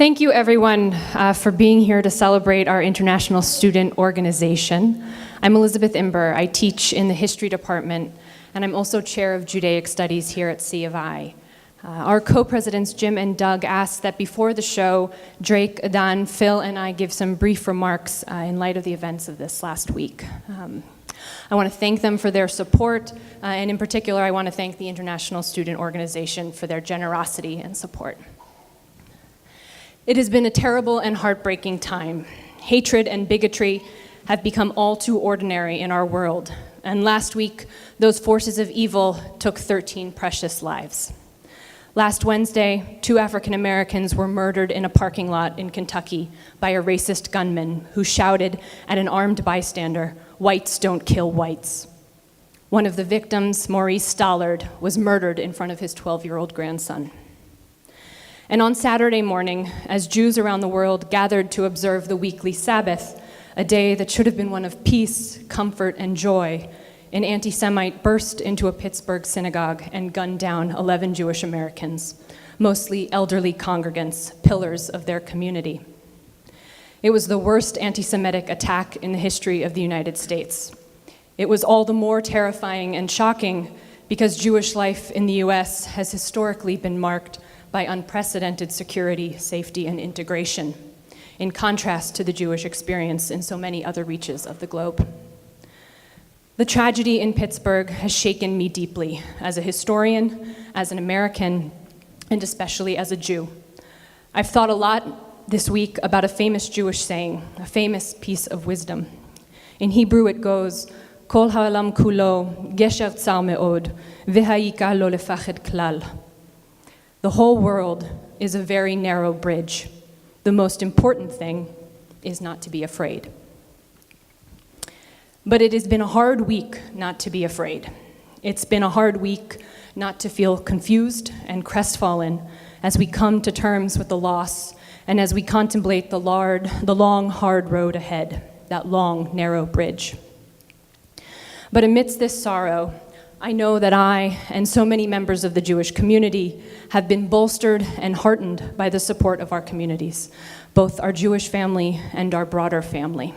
Thank you, everyone, for being here to celebrate our International Student Organization. I'm Elizabeth Imber. I teach in the History Department, and I'm also Chair of Judaic Studies here at C of I. Our co-presidents, Jim and Doug, asked that before the show, Drake, Adan, Phil, and I give some brief remarks in light of the events of this last week. I want to thank them for their support, and in particular, I want to thank the International Student Organization for their generosity and support. It has been a terrible and heartbreaking time. Hatred and bigotry have become all too ordinary in our world, and last week, those forces of evil took 13 precious lives. Last Wednesday, 2 African Americans were murdered in a parking lot in Kentucky by a racist gunman who shouted at an armed bystander, "Whites don't kill whites." One of the victims, Maurice Stollard, was murdered in front of his 12-year-old grandson. And on Saturday morning, as Jews around the world gathered to observe the weekly Sabbath, a day that should have been one of peace, comfort, and joy, an anti-Semite burst into a Pittsburgh synagogue and gunned down 11 Jewish Americans, mostly elderly congregants, pillars of their community. It was the worst anti-Semitic attack in the history of the United States. It was all the more terrifying and shocking because Jewish life in the US has historically been marked by unprecedented security, safety, and integration, in contrast to the Jewish experience in so many other reaches of the globe. The tragedy in Pittsburgh has shaken me deeply as a historian, as an American, and especially as a Jew. I've thought a lot this week about a famous Jewish saying, a famous piece of wisdom. In Hebrew it goes, Kol ha'olam kulo gesher tsar me'od, v'ha'ikah lo lefached klal. The whole world is a very narrow bridge. The most important thing is not to be afraid. But it has been a hard week not to be afraid. It's been a hard week not to feel confused and crestfallen as we come to terms with the loss and as we contemplate the long, hard road ahead, that long, narrow bridge. But amidst this sorrow, I know that I and so many members of the Jewish community have been bolstered and heartened by the support of our communities, both our Jewish family and our broader family.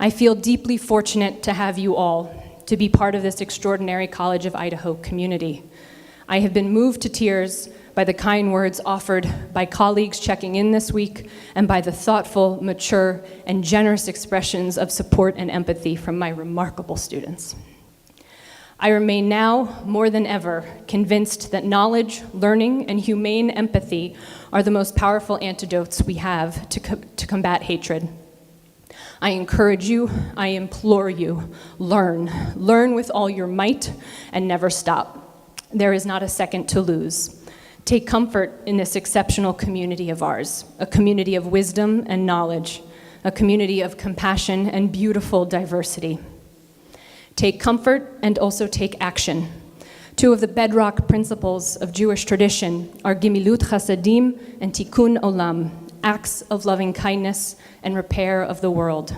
I feel deeply fortunate to have you all, to be part of this extraordinary College of Idaho community. I have been moved to tears by the kind words offered by colleagues checking in this week and by the thoughtful, mature, and generous expressions of support and empathy from my remarkable students. I remain now, more than ever, convinced that knowledge, learning, and humane empathy are the most powerful antidotes we have to combat hatred. I encourage you, I implore you, learn. Learn with all your might and never stop. There is not a second to lose. Take comfort in this exceptional community of ours, a community of wisdom and knowledge, a community of compassion and beautiful diversity. Take comfort and also take action. 2 of the bedrock principles of Jewish tradition are Gimilut Chasadim and Tikkun Olam, acts of loving kindness and repair of the world.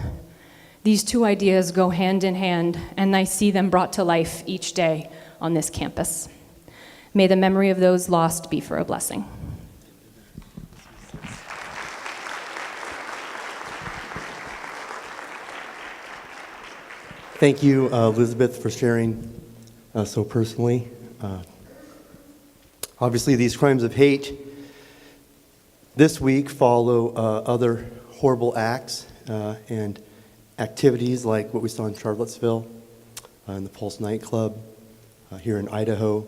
These 2 ideas go hand in hand, and I see them brought to life each day on this campus. May the memory of those lost be for a blessing. Thank you, Elizabeth, for sharing so personally. Obviously, these crimes of hate this week follow other horrible acts and activities like what we saw in Charlottesville, in the Pulse nightclub, here in Idaho.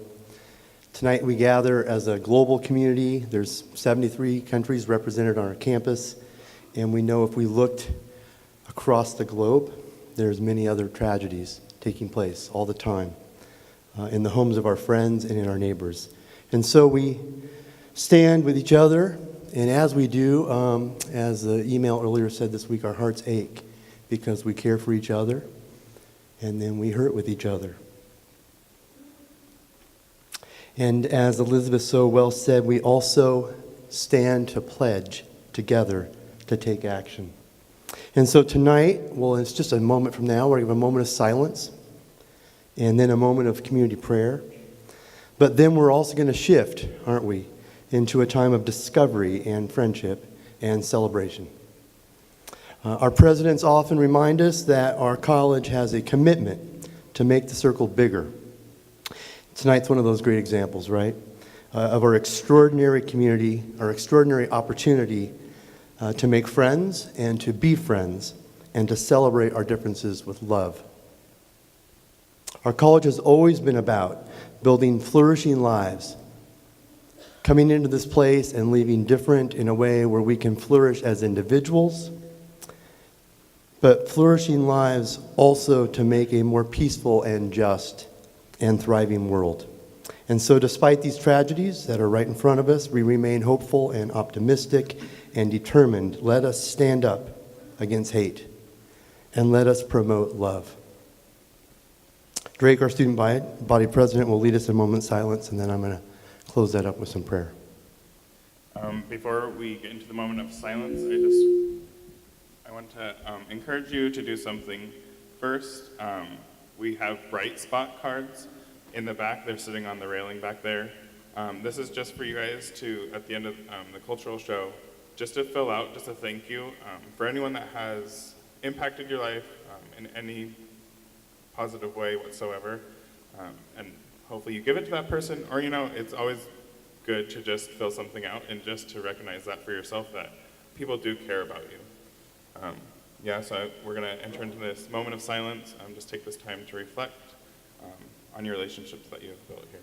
Tonight we gather as a global community. There's 73 countries represented on our campus, and we know if we looked across the globe, there's many other tragedies taking place all the time in the homes of our friends and in our neighbors. And so we stand with each other, and as we do, as the email earlier said this week, our hearts ache because we care for each other, and then we hurt with each other. And as Elizabeth so well said, we also stand to pledge together to take action. And so tonight, well, it's just a moment from now, we're going to have a moment of silence and then a moment of community prayer. But then we're also going to shift, aren't we, into a time of discovery and friendship and celebration. Our presidents often remind us that our college has a commitment to make the circle bigger. Tonight's one of those great examples, right? Of our extraordinary community, our extraordinary opportunity to make friends and to be friends and to celebrate our differences with love. Our college has always been about building flourishing lives, coming into this place and leaving different in a way where we can flourish as individuals, but flourishing lives also to make a more peaceful and just and thriving world. And so despite these tragedies that are right in front of us, we remain hopeful and optimistic and determined. Let us stand up against hate and let us promote love. Drake, our student body president, will lead us in a moment's silence, and then I'm going to close that up with some prayer. Before we get into the moment of silence, I want to encourage you to do something. First, we have bright spot cards in the back. They're sitting on the railing back there. This is just for you guys to, at the end of the cultural show, just to fill out, just a thank you for anyone that has impacted your life in any positive way whatsoever. And hopefully you give it to that person, or it's always good to just fill something out and just to recognize that for yourself, that people do care about you. So we're going to enter into this moment of silence. Just take this time to reflect on your relationships that you have built here.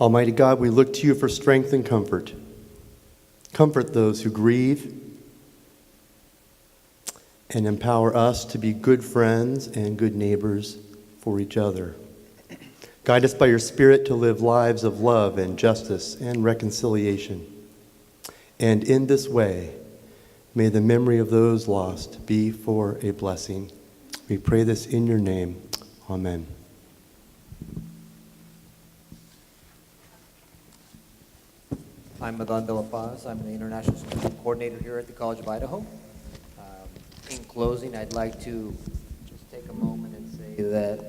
Almighty God, we look to you for strength and comfort. Comfort those who grieve and empower us to be good friends and good neighbors for each other. Guide us by your Spirit to live lives of love and justice and reconciliation. And in this way, may the memory of those lost be for a blessing. We pray this in your name. Amen. I'm Madan de la Paz. I'm the International Student Coordinator here at the College of Idaho. In closing, I'd like to just take a moment and say that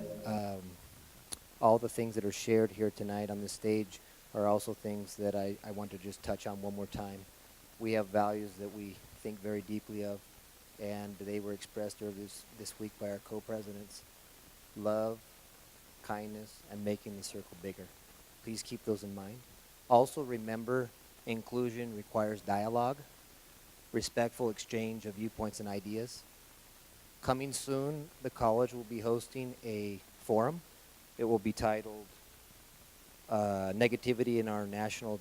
all the things that are shared here tonight on the stage are also things that I want to just touch on one more time. We have values that we think very deeply of, and they were expressed earlier this week by our co-presidents. Love, kindness, and making the circle bigger. Please keep those in mind. Also remember, inclusion requires dialogue, respectful exchange of viewpoints and ideas. Coming soon, the college will be hosting a forum. It will be titled Negativity in Our National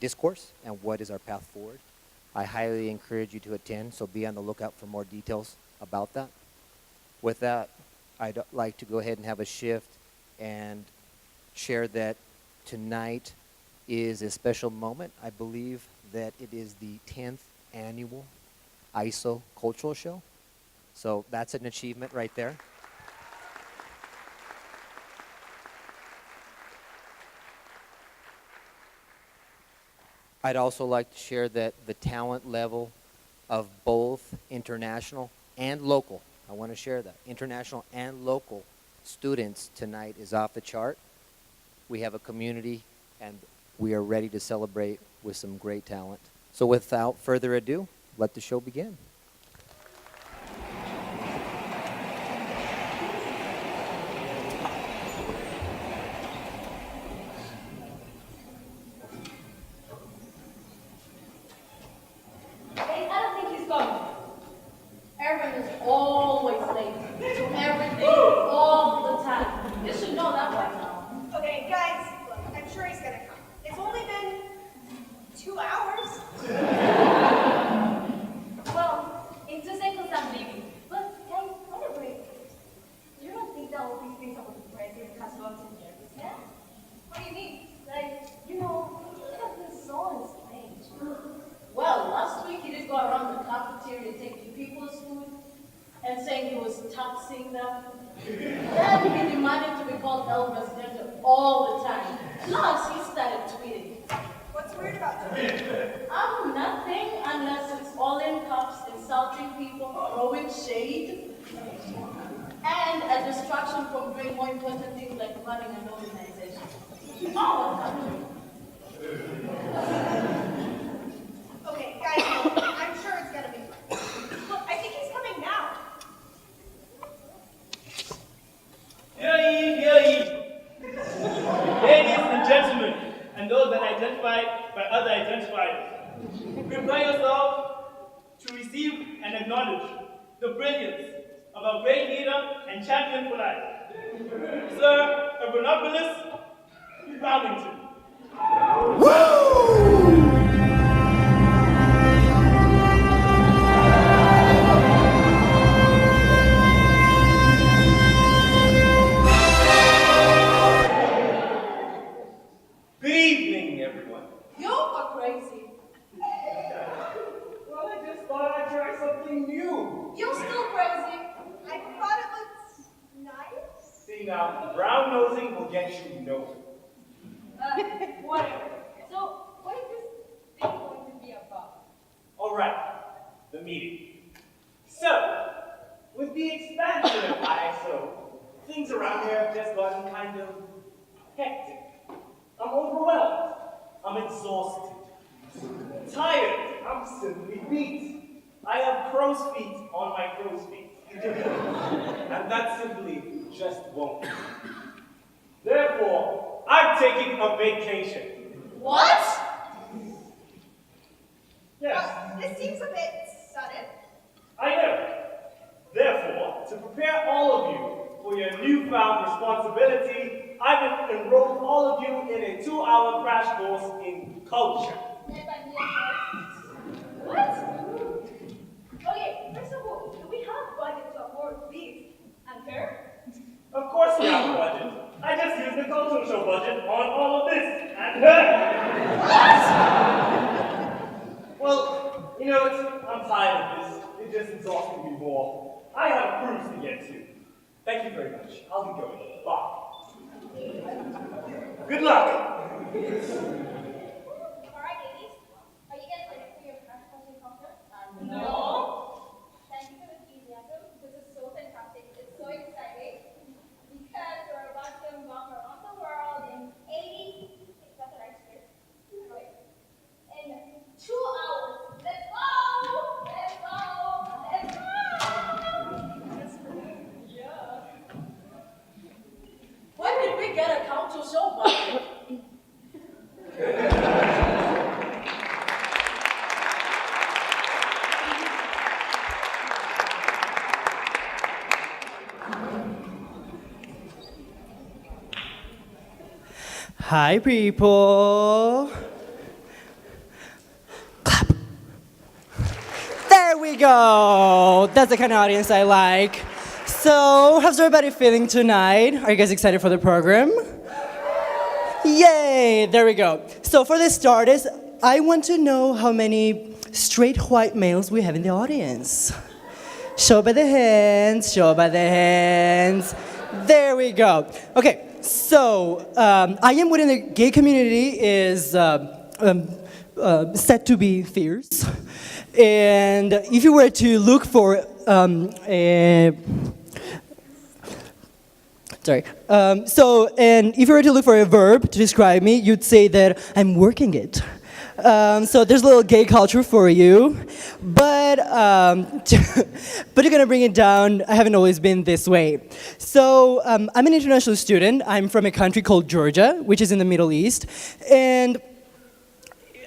Discourse and What is Our Path Forward. I highly encourage you to attend, so be on the lookout for more details about that. With that, I'd like to go ahead and have a shift and share that tonight is a special moment. I believe that it is the 10th annual ISO Cultural Show. So that's an achievement right there. I'd also like to share that the talent level of both international and local, I want to share that, international and local students tonight is off the chart. We have a community, and we are ready to celebrate with some great talent. So without further ado, let the show begin. I don't think he's coming. Erwin is always late to everything, all the time. You should know that by now. Okay, guys, look, I'm sure he's gonna come. It's only been 2 hours. Well, in 2 seconds I'm leaving. But guys, what a break. You don't think that all these things about the president has gotten nervous now? What do you mean? Like, you know, he has been so strange. Well, last week he did go around the cafeteria taking people's food and saying he was taxing them. Then he demanded to be called El Presidente all the time. Plus, he started tweeting, running an organization. Oh, Okay, guys, I'm sure it's gonna be fun. Look, I think he's coming now. Hear ye, hear ye. Ladies and gentlemen, and those that identify by other identifiers, prepare yourself to receive and acknowledge the brilliance of our great leader and champion for life, Sir Abunopoulos Farmington. Good evening, everyone. you are crazy. Well, I just thought I'd try something new. You're still crazy. I thought it looked nice. See now, brown nosing will get you nowhere. Whatever. So, what is this thing going to be about? All right, the meeting. So, with the expansion of ISO, things around here have just gotten kind of hectic. I'm overwhelmed. I'm exhausted. Tired. I'm simply beat. I have crow's feet on my crow's feet. And that simply just won't do. Therefore, I'm taking a vacation. What? Yes. This seems a bit sudden. I know. Therefore, to prepare all of you for your newfound responsibility, I've enrolled all of you in a 2-hour crash course in culture. What? Okay, first of all, do we have budget to afford these? And her? Of course we have a budget. I just used the cultural show budget on all of this and her. Well, you know, I'm tired of this. It's just exhausting me more. I have a cruise to get to. Thank you very much. I'll be going. Bye. Good luck. Alright, ladies. Are you guys ready for your crash course in culture? No. Thank you for the enthusiasm. This is so fantastic. It's so exciting. Because we're about to embark around the world in 80. Is that the right script? Wait. In 2 hours. Let's go! Let's go! Let's go! When did we get a cultural show budget? Hi, people. Clap. There we go. That's the kind of audience I like. So, how's everybody feeling tonight? Are you guys excited for the program? Yay! There we go. So, for the starters, I want to know how many straight white males we have in the audience. Show by the hands, show by the hands. There we go. Okay, so I am within the gay community is said to be fierce. And if you were to look for and if you were to look for a verb to describe me, you'd say that I'm working it. So there's a little gay culture for you, but you're gonna bring it down. I haven't always been this way. So I'm an international student. I'm from a country called Georgia, which is in the Middle East, and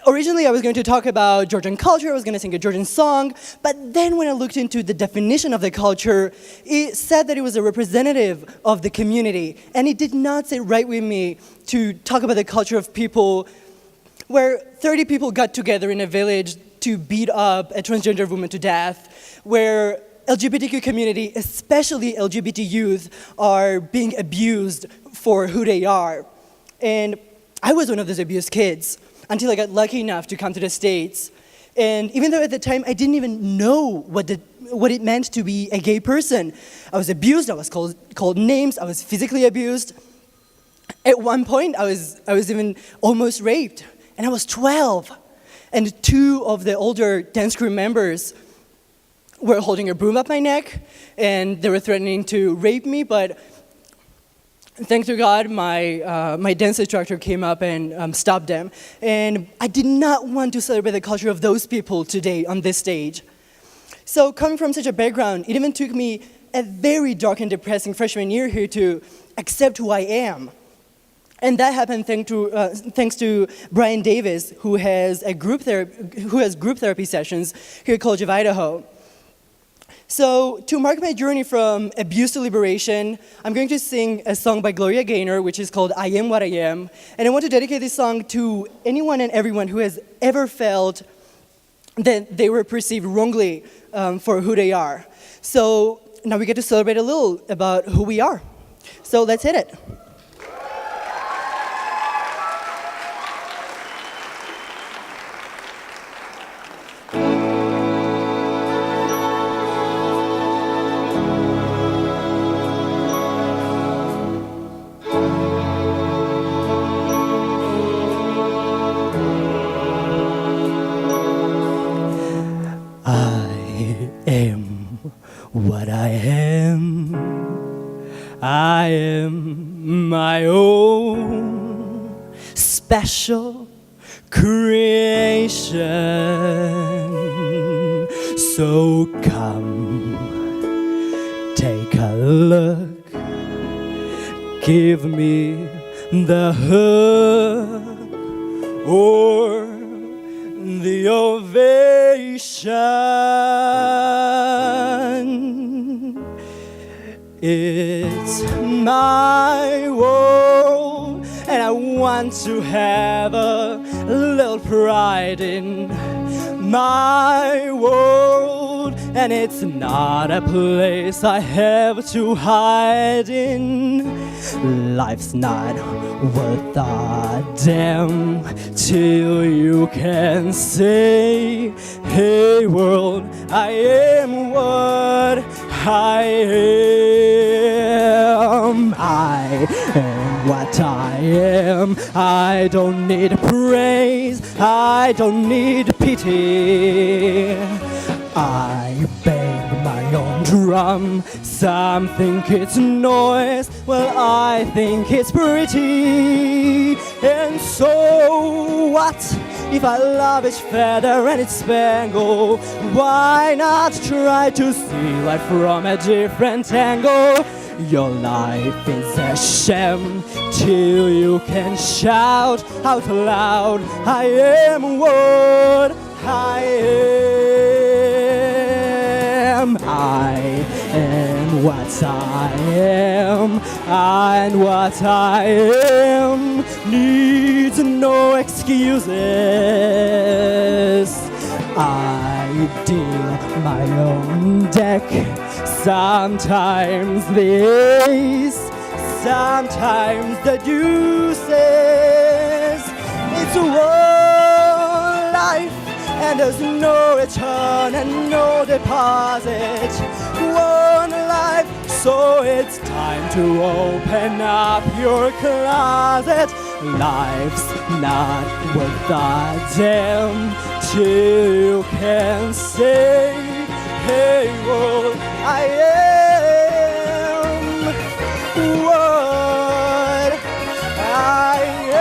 originally I was going to talk about Georgian culture. I was going to sing a Georgian song, but then when I looked into the definition of the culture, it said that it was a representative of the community, and it did not sit right with me to talk about the culture of people where 30 people got together in a village to beat up a transgender woman to death, where LGBTQ community, especially LGBT youth, are being abused for who they are. And I was one of those abused kids until I got lucky enough to come to the States. And even though at the time I didn't even know what it meant to be a gay person, I was abused, I was called names, I was physically abused. At one point, I was even almost raped. And I was 12, and 2 of the older dance crew members were holding a broom up my neck, and they were threatening to rape me, but thanks to God, my dance instructor came up and stopped them. And I did not want to celebrate the culture of those people today on this stage. So coming from such a background, it even took me a very dark and depressing freshman year here to accept who I am. And that happened thanks to Brian Davis, who has group therapy sessions here at College of Idaho. So to mark my journey from abuse to liberation, I'm going to sing a song by Gloria Gaynor, which is called I Am What I Am. And I want to dedicate this song to anyone and everyone who has ever felt that they were perceived wrongly for who they are. So now we get to celebrate a little about who we are. So let's hit it. What I am, I am my own special creation. So come, take a look, give me the hug or the ovation. It's my world, and I want to have a little pride in my world, and it's not a place I have to hide in. Life's not worth a damn till you can say, hey world, I am what I am. I am what I am. I don't need praise, I don't need pity. I bang my own drum. Some think it's noise, well I think it's pretty. And so what if I love each feather and its spangle? Why not try to see life from a different angle? Your life is a sham till you can shout out loud, I am what I am. I am what I am, and what I am needs no excuses. I deal my own deck, sometimes the ace, sometimes the deuces. It's one life, and there's no return and no deposit. One life, so it's time to open up your closet. Life's not worth a damn till you can say, hey world, I am what I am.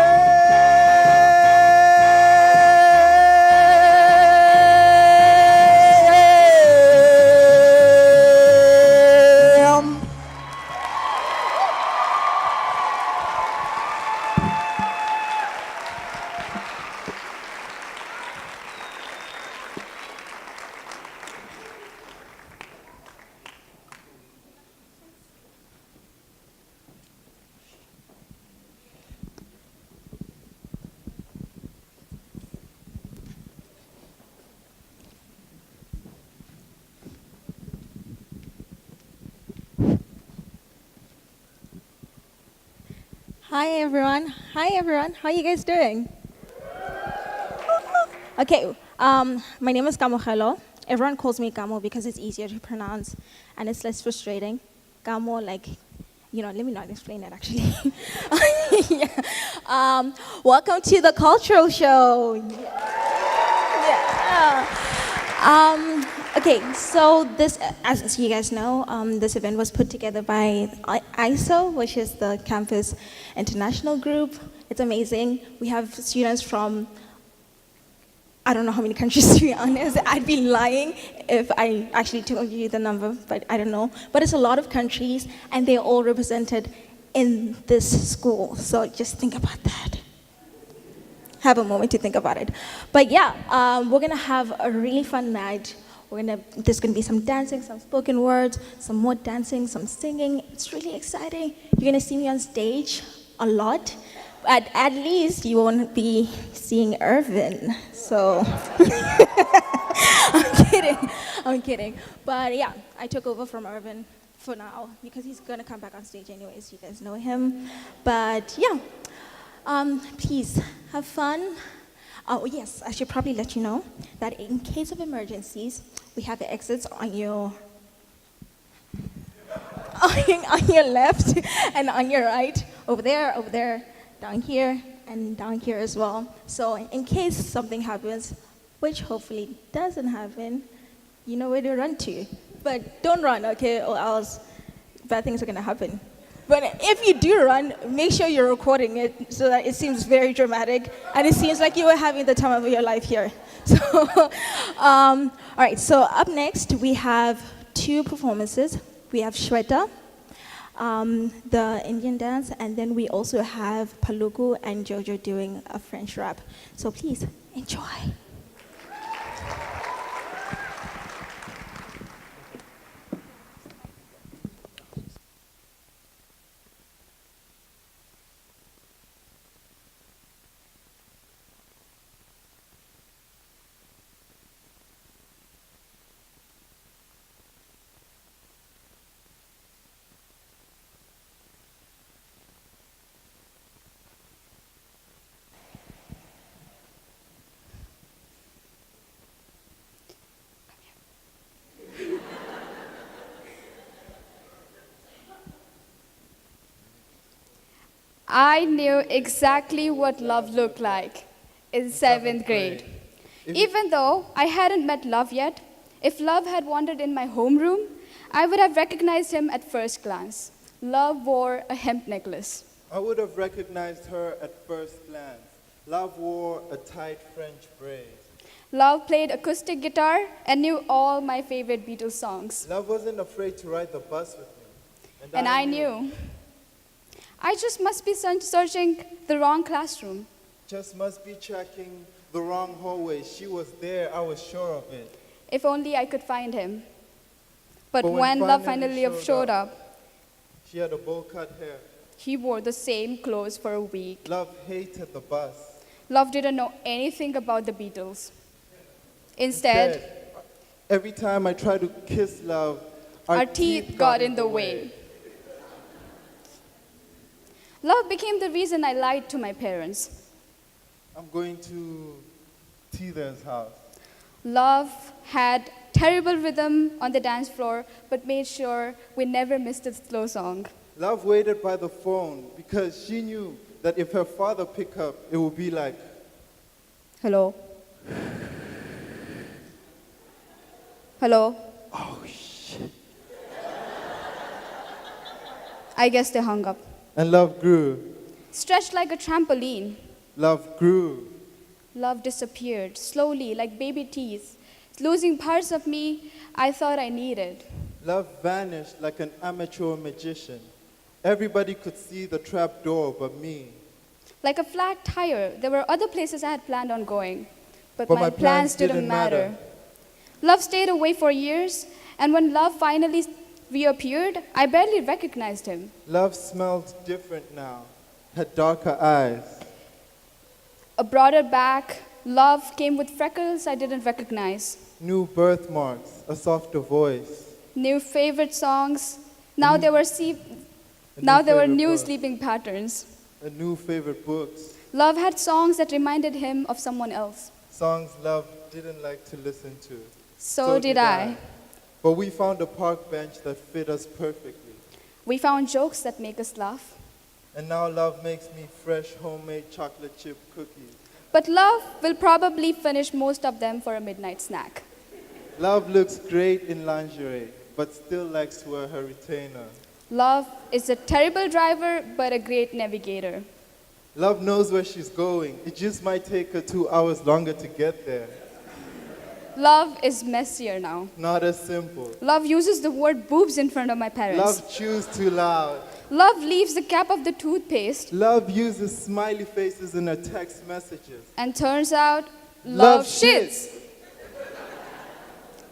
Hi everyone. Hi everyone. How are you guys doing? Okay. My name is Gamo Hello. Everyone calls me Gamo because it's easier to pronounce and it's less frustrating. Gamo, like, let me not explain it actually. Yeah. Welcome to the cultural show. Yeah. Okay, so this, as you guys know, this event was put together by ISO, which is the Campus International Group. It's amazing. We have students from, I don't know how many countries, to be honest. I'd be lying if I actually told you the number, but I don't know. But it's a lot of countries, and they're all represented in this school. So just think about that. Have a moment to think about it. But yeah, we're gonna have a really fun night. There's gonna be some dancing, some spoken words, some more dancing, some singing. It's really exciting. You're gonna see me on stage a lot. But at least you won't be seeing Irvin. So I'm kidding. But yeah, I took over from Irvin for now because he's gonna come back on stage anyways. You guys know him. But yeah, please have fun. Oh yes, I should probably let you know that in case of emergencies, we have the exits on your on your left and on your right, over there, down here, and down here as well. So in case something happens, which hopefully doesn't happen, you know where to run to. But don't run, okay, or else bad things are gonna happen. But if you do run, make sure you're recording it so that it seems very dramatic and it seems like you were having the time of your life here. So, all right, so up next we have two performances. We have Shweta, the Indian dance, and then we also have Paluku and Jojo doing a French rap. So please, enjoy. I knew exactly what love looked like in seventh grade. Even though I hadn't met love yet, if love had wandered in my homeroom, I would have recognized him at first glance. Love wore a hemp necklace. I would have recognized her at first glance. Love wore a tight French braid. Love played acoustic guitar and knew all my favorite Beatles songs. Love wasn't afraid to ride the bus with me. And I knew. I just must be searching the wrong classroom. Just must be checking the wrong hallway. She was there, I was sure of it. If only I could find him. But when love finally showed up, she had a bowl-cut hair. He wore the same clothes for a week. Love hated the bus. Love didn't know anything about the Beatles. Instead, every time I tried to kiss love, our teeth got in the way. Love became the reason I lied to my parents. I'm going to Titha's house. Love had terrible rhythm on the dance floor, but made sure we never missed a slow song. Love waited by the phone because she knew that if her father picked up, it would be like, hello? Hello? oh shit. I guess they hung up. And love grew. Stretched like a trampoline. Love grew. Love disappeared, slowly, like baby teeth, losing parts of me I thought I needed. Love vanished like an amateur magician. Everybody could see the trap door but me. Like a flat tire, there were other places I had planned on going, but my plans didn't matter. Love stayed away for years, and when love finally reappeared, I barely recognized him. Love smelled different now, had darker eyes. A broader back, love came with freckles I didn't recognize. New birthmarks, a softer voice. New favorite songs. Now there were new sleeping patterns. A new favorite books. Love had songs that reminded him of someone else. Songs love didn't like to listen to. So did I. But we found a park bench that fit us perfectly. We found jokes that make us laugh. And now love makes me fresh homemade chocolate chip cookies. But love will probably finish most of them for a midnight snack. Love looks great in lingerie, but still likes to wear her retainer. Love is a terrible driver, but a great navigator. Love knows where she's going. It just might take her 2 hours longer to get there. Love is messier now. Not as simple. Love uses the word boobs in front of my parents. Love chews too loud. Love leaves the cap of the toothpaste. Love uses smiley faces in her text messages. And turns out, love shits.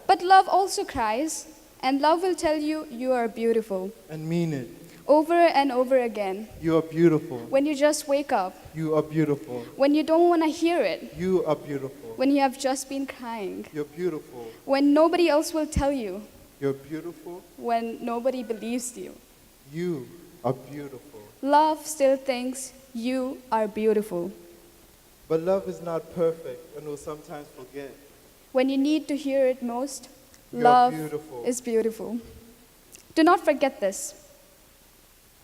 But love also cries, and love will tell you you are beautiful. And mean it. Over and over again. You are beautiful. When you just wake up. You are beautiful. When you don't want to hear it. You are beautiful. When you have just been crying. You're beautiful. When nobody else will tell you. You're beautiful. When nobody believes you. You are beautiful. Love still thinks you are beautiful. But love is not perfect and will sometimes forget. When you need to hear it most, You're love beautiful. is beautiful. Do not forget this.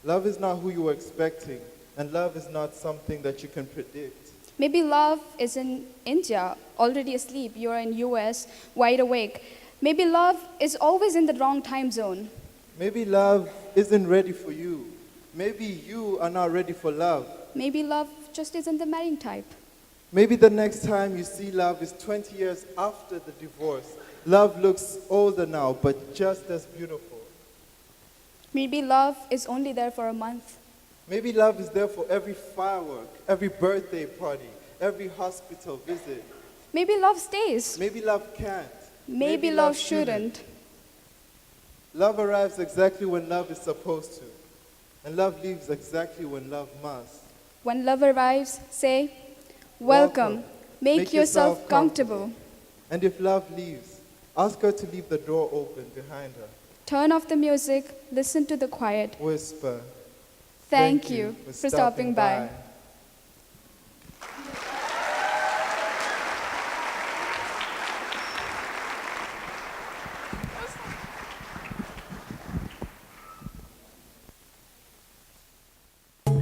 Love is not who you were expecting, and love is not something that you can predict. Maybe love is in India, already asleep. You're in US, wide awake. Maybe love is always in the wrong time zone. Maybe love isn't ready for you. Maybe you are not ready for love. Maybe love just isn't the marrying type. Maybe the next time you see love is 20 years after the divorce. Love looks older now, but just as beautiful. Maybe love is only there for a month. Maybe love is there for every firework, every birthday party, every hospital visit. Maybe love stays. Maybe love can't. Maybe love shouldn't. Love arrives exactly when love is supposed to, and love leaves exactly when love must. When love arrives, say, welcome. Make yourself comfortable. And if love leaves, ask her to leave the door open behind her. Turn off the music, listen to the quiet. Whisper. Thank you for stopping by.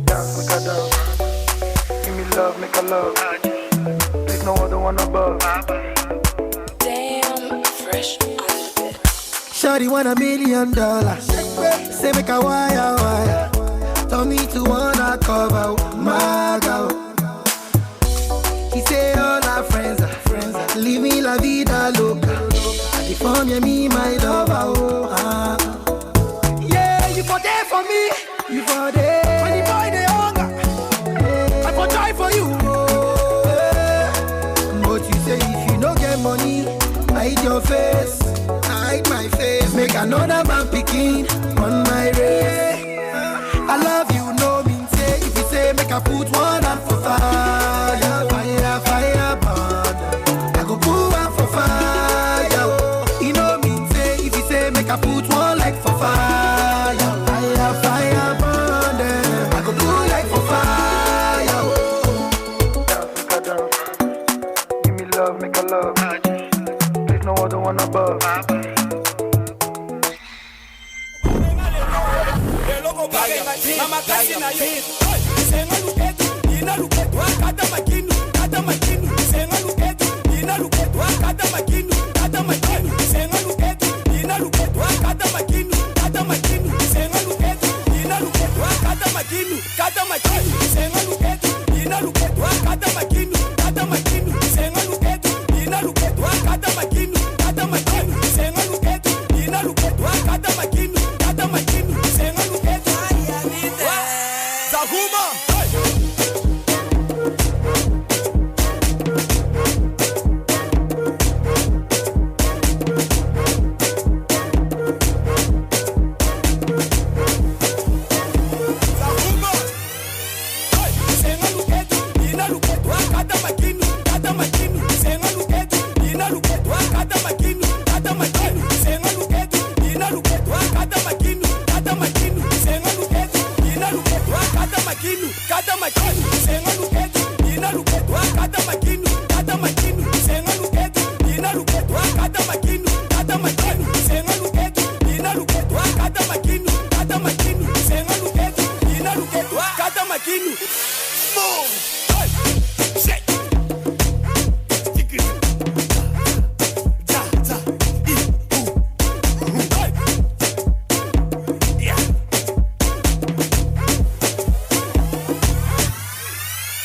Dance, make a dance. Give me love, make a love. There's no other one above. Damn, fresh on the bed. Shawty want $1 million. Say make a wire. Tell me to wanna cover my girl. He say all our friends are living la vida loca. I form me my lover. Yeah, you for there for me. You for there. When the boy they hunger, I for try for you. But you say if you no get money, hide your face. Hide my face. Make another man picking on my race. I love you, no mean say. If you say make I put one hand for fire, fire, burn. I go put one for fire. You know mean say. If you say make I put one like for fire, fire, burn. I go put like for fire. Dance, make a dance. Give me love, make a love. There's no other one above. Mama kasi na yet. Senga luketu, ina luketu, kata makinu, kata makinu. Senga luketu, ina luketu, kata makinu, kata makinu. Senga luketu, ina luketu, kata makinu, kata makinu. Senga luketu, ina luketu, kata makinu, kata makinu. Senga luketu, ina luketu, kata makinu, kata makinu. Senga luketu, ina luketu, kata makinu, kata makinu. Senga luketu, ina luketu, kata makinu, kata makinu. Senga luketu. Zahuma!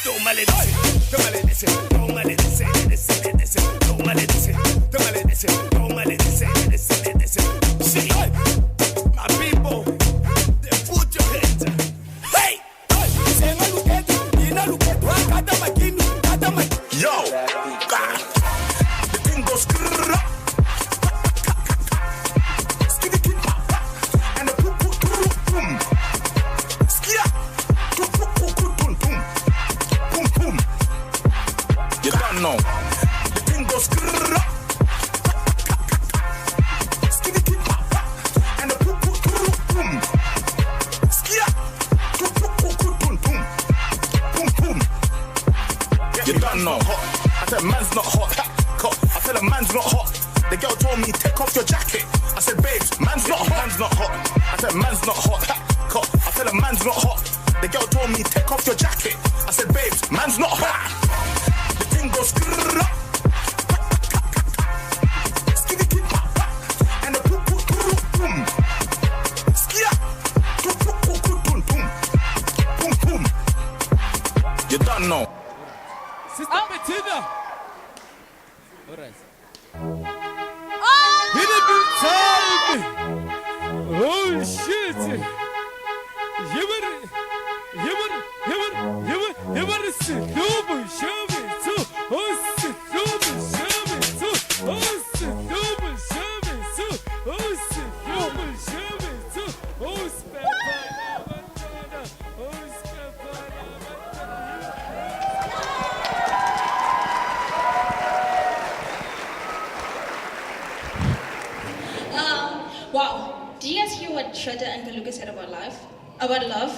tómale dice, tómale dice, tómale dice, tómale dice, tómale dice. See, my people, they put your hands up. Hey, senga luketu, ina luketu, kata makinu, yo, God, the thing goes grrrr. And the boom, boom, boom, boom. Skia, boom, boom, boom, boom, boom, boom, boom. You don't know. The thing goes grrrr. And the boom, boom, boom, boom. Skia, boom, boom, boom, boom, boom, boom, boom. You don't know. I said man's not hot. I said a man's not hot. The girl told me take off your jacket. I said babes, man's not hot. Man's not hot. I said man's not hot. I said a man's not hot. The girl told me take off your jacket. I said babes, man's not hot. The thing goes grrrr. And the boom boom boom boom. Skia. Boom boom boom boom boom. Boom boom. You don't know. Sister Bettina. Alright. Hit a good time. Oh shit. Wow, did you guys hear what Shraddha and Beluga said about life? About love?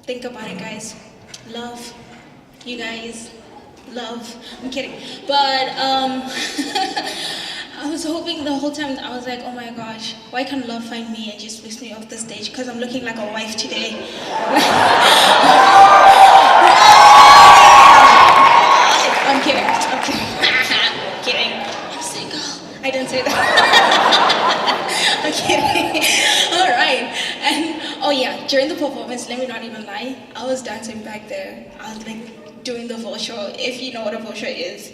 Think about it, guys. Love. You guys. Love. I'm kidding. But, I was hoping the whole time, I was like, oh my gosh, why can't love find me and just whisk me off the stage? Because I'm looking like a wife today. I'm kidding. I'm kidding. I'm kidding. I'm single. I didn't say that. I'm kidding. All right. And oh yeah, during the performance, let me not even lie, I was dancing back there. I was like doing the vulture. If you know what a vulture is,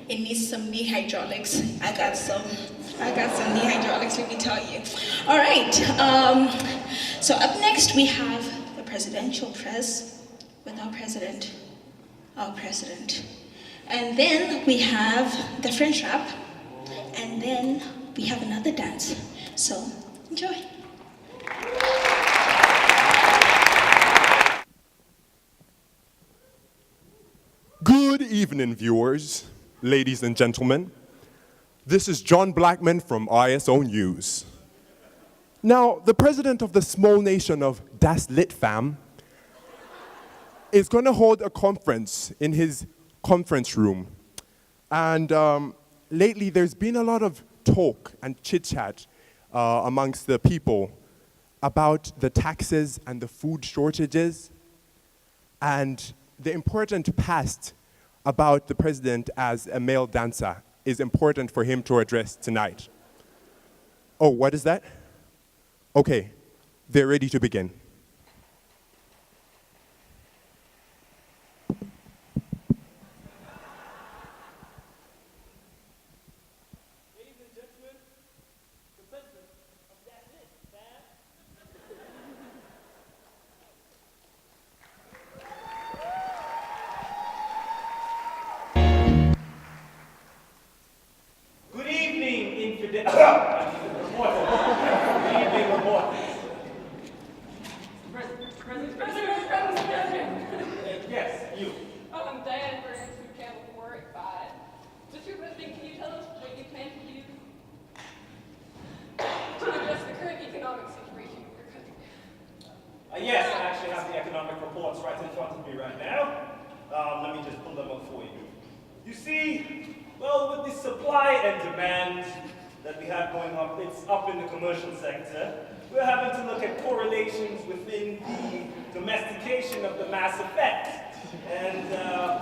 it needs some knee hydraulics. I got some knee hydraulics, let me tell you. All right. So up next we have the presidential press with our president. And then we have the French rap. And then we have another dance. So, enjoy. Good evening, viewers, ladies and gentlemen. This is John Blackman from ISO News. Now, the president of the small nation of Das Lit Fam is going to hold a conference in his conference room. And lately, there's been a lot of talk and chit-chat amongst the people about the taxes and the food shortages and the important past about the president as a male dancer is important for him to address tonight. Oh, what is that? Okay, they're ready to begin. Good evening, infidel. Good evening, reporters. Yes, you. I'm Diane Burns from Channel 4 at 5. Just your question, can you tell us what you plan to do to address the current economic situation in your country? Yes, I actually have the economic reports right in front of me right now. Let me just pull them up for you. You see, well, with the supply and demand that we have going up, it's up in the commercial sector. We're having to look at correlations within the domestication of the mass effect, and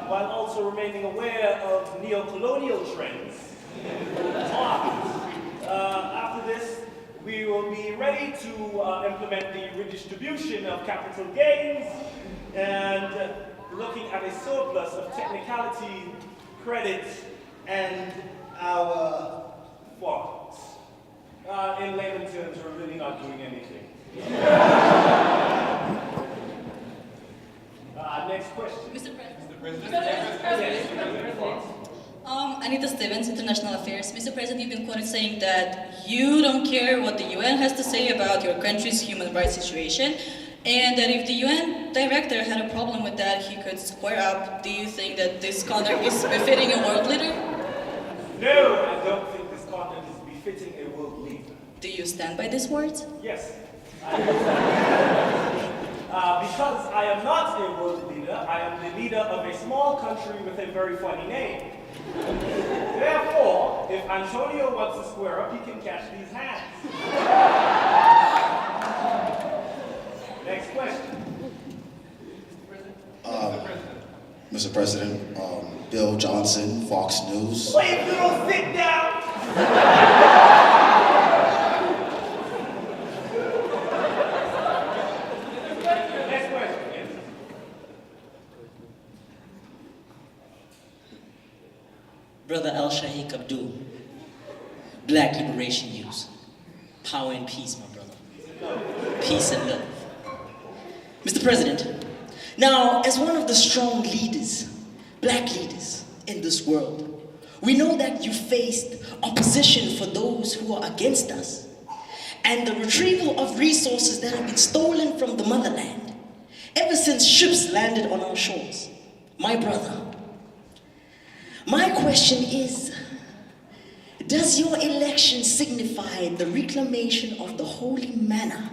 while also remaining aware of neo-colonial trends in the market. After this, we will be ready to implement the redistribution of capital gains, and looking at a surplus of technicality, credit, and our faults. In layman terms, we're really not doing anything. Next question. Mr. President. Anita Stevens, International Affairs. Mr. President, you've been quoted saying that you don't care what the UN has to say about your country's human rights situation, and that if the UN director had a problem with that, he could square up. Do you think that this conduct is befitting a world leader? No, I don't think this conduct is befitting a world leader. Do you stand by these words? Yes. Because I am not a world leader, I am the leader of a small country with a very funny name. Therefore, if Antonio wants to square up, he can catch these hands. Next question. Mr. President, Bill Johnson, Fox News. Wait, if you don't sit down! Brother El Shaikh Abdul, Black Liberation News. Power and peace, my brother. Peace and love. Mr. President, now, as one of the strong leaders, black leaders in this world, we know that you faced opposition for those who are against us, and the retrieval of resources that have been stolen from the motherland ever since ships landed on our shores. My brother, my question is, does your election signify the reclamation of the holy manna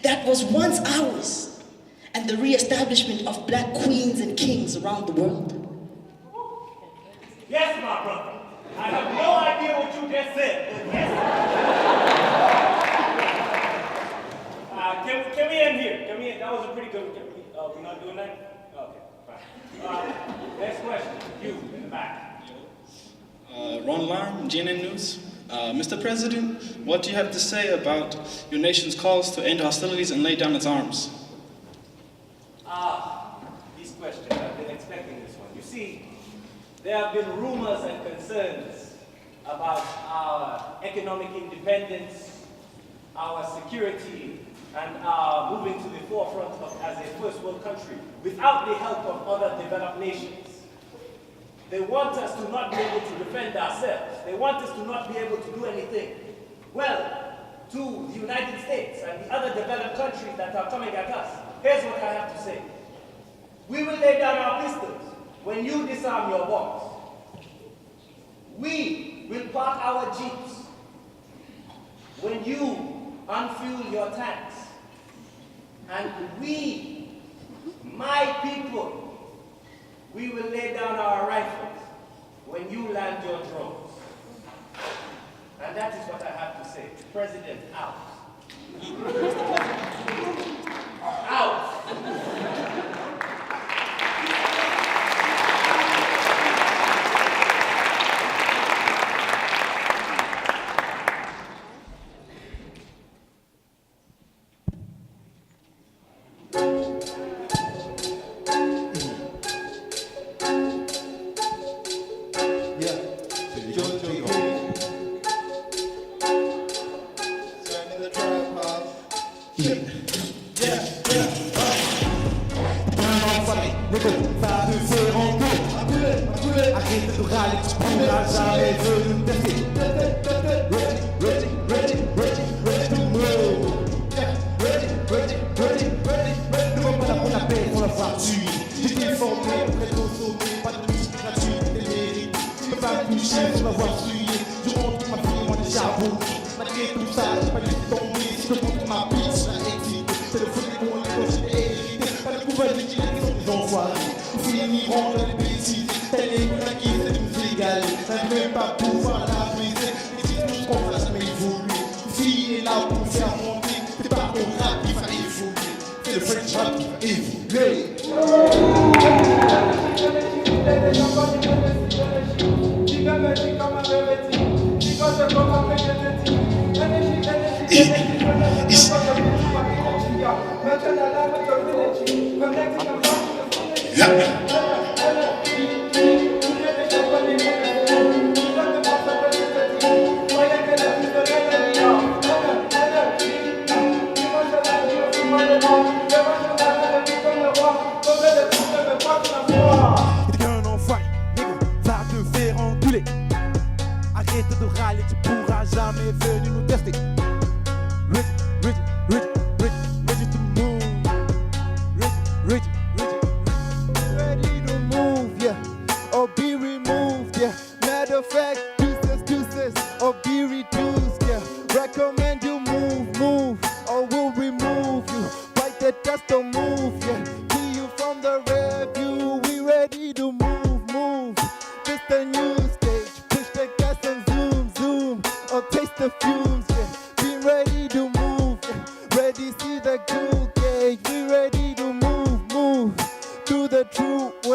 that was once ours and the re-establishment of black queens and kings around the world? Yes, my brother. I have no idea what you just said, but yes. Can we end here? Can we end? That was a pretty good one. We're not doing that? Okay, fine. Next question. You, in the back. Ron Larm, GNN News. Mr. President, what do you have to say about your nation's calls to end hostilities and lay down its arms? These questions, I've been expecting this one. You see, there have been rumors and concerns about our economic independence, our security, and our moving to the forefront as a first world country without the help of other developed nations. They want us to not be able to defend ourselves. They want us to not be able to do anything. Well, to the United States and the other developed countries that are coming at us, here's what I have to say. We will lay down our pistols when you disarm your bombs. We will park our jeeps when you unfuel your tanks. And we, my people, we will lay down our rifles when you land your drones. And that is what I have to say. President, out. Out.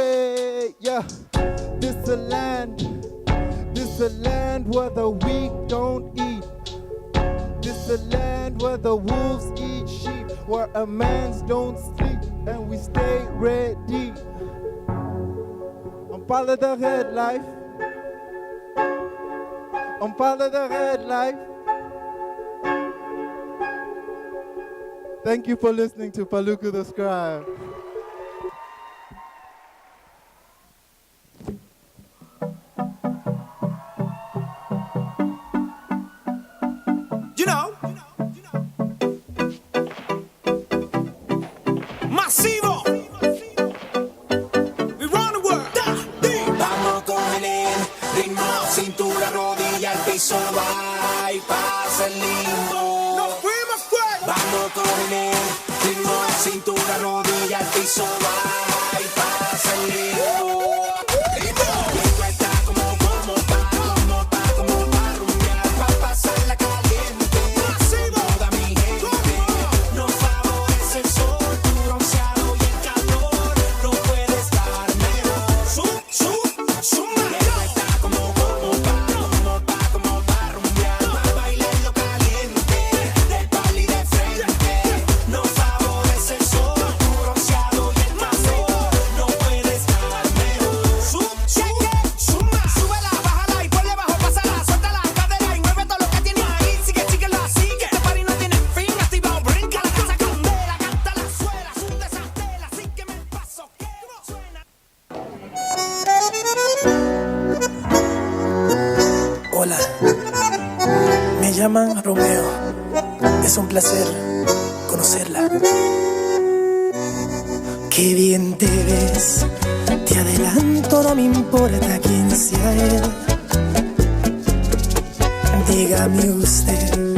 way, yeah. This a land where the weak don't eat. This a land where the wolves eat sheep, where a man's don't sleep, and we stay ready. On parle de red life. On parle de red life. Thank you for listening to Paluku the Scribe. You know, masivo. We run the world. Vamos con el ritmo, cintura, rodilla, al piso, va y pasa el limbo. Nos fuimos fuera. Vamos con el ritmo, cintura, rodilla, al piso, va y pasa el limbo. Esto está como pa' rumbear, pa' pasarla caliente. Toda mi gente nos favorece el sol, tu bronceado y el calor. No puede estar mejor. Esto está como pa' rumbear, pa' bailarlo caliente. Del pal y de frente nos favorece el sol, tu bronceado y el calor. No puede estar mejor. Súbela, bájala y ponle bajo, pásala, suelta la cadera y mueve todo lo que tiene ahí. Sigue, síguelo así, que este party no tiene fin. Activado, brinca la casa candela, canta la suela, sunta esa tela, así que me paso, que suena. Hola, me llaman Romeo. Es un placer conocerla. Qué bien te ves, te adelanto, no me importa quién sea él. Dígame usted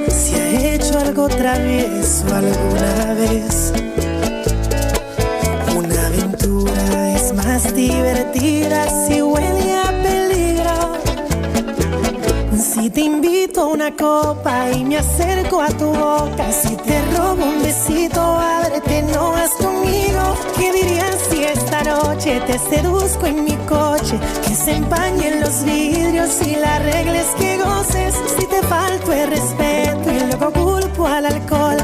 si ha hecho algo travieso alguna vez. Una aventura es más divertida si huele a peligro. Si te invito a una copa y me acerco a tu boca, si te robo un besito, ábrete, no vas conmigo. ¿Qué dirías si esta noche te seduzco en mi coche? Que se empañen los vidrios y la regla es que goces. Si te falto el respeto y luego culpo al alcohol,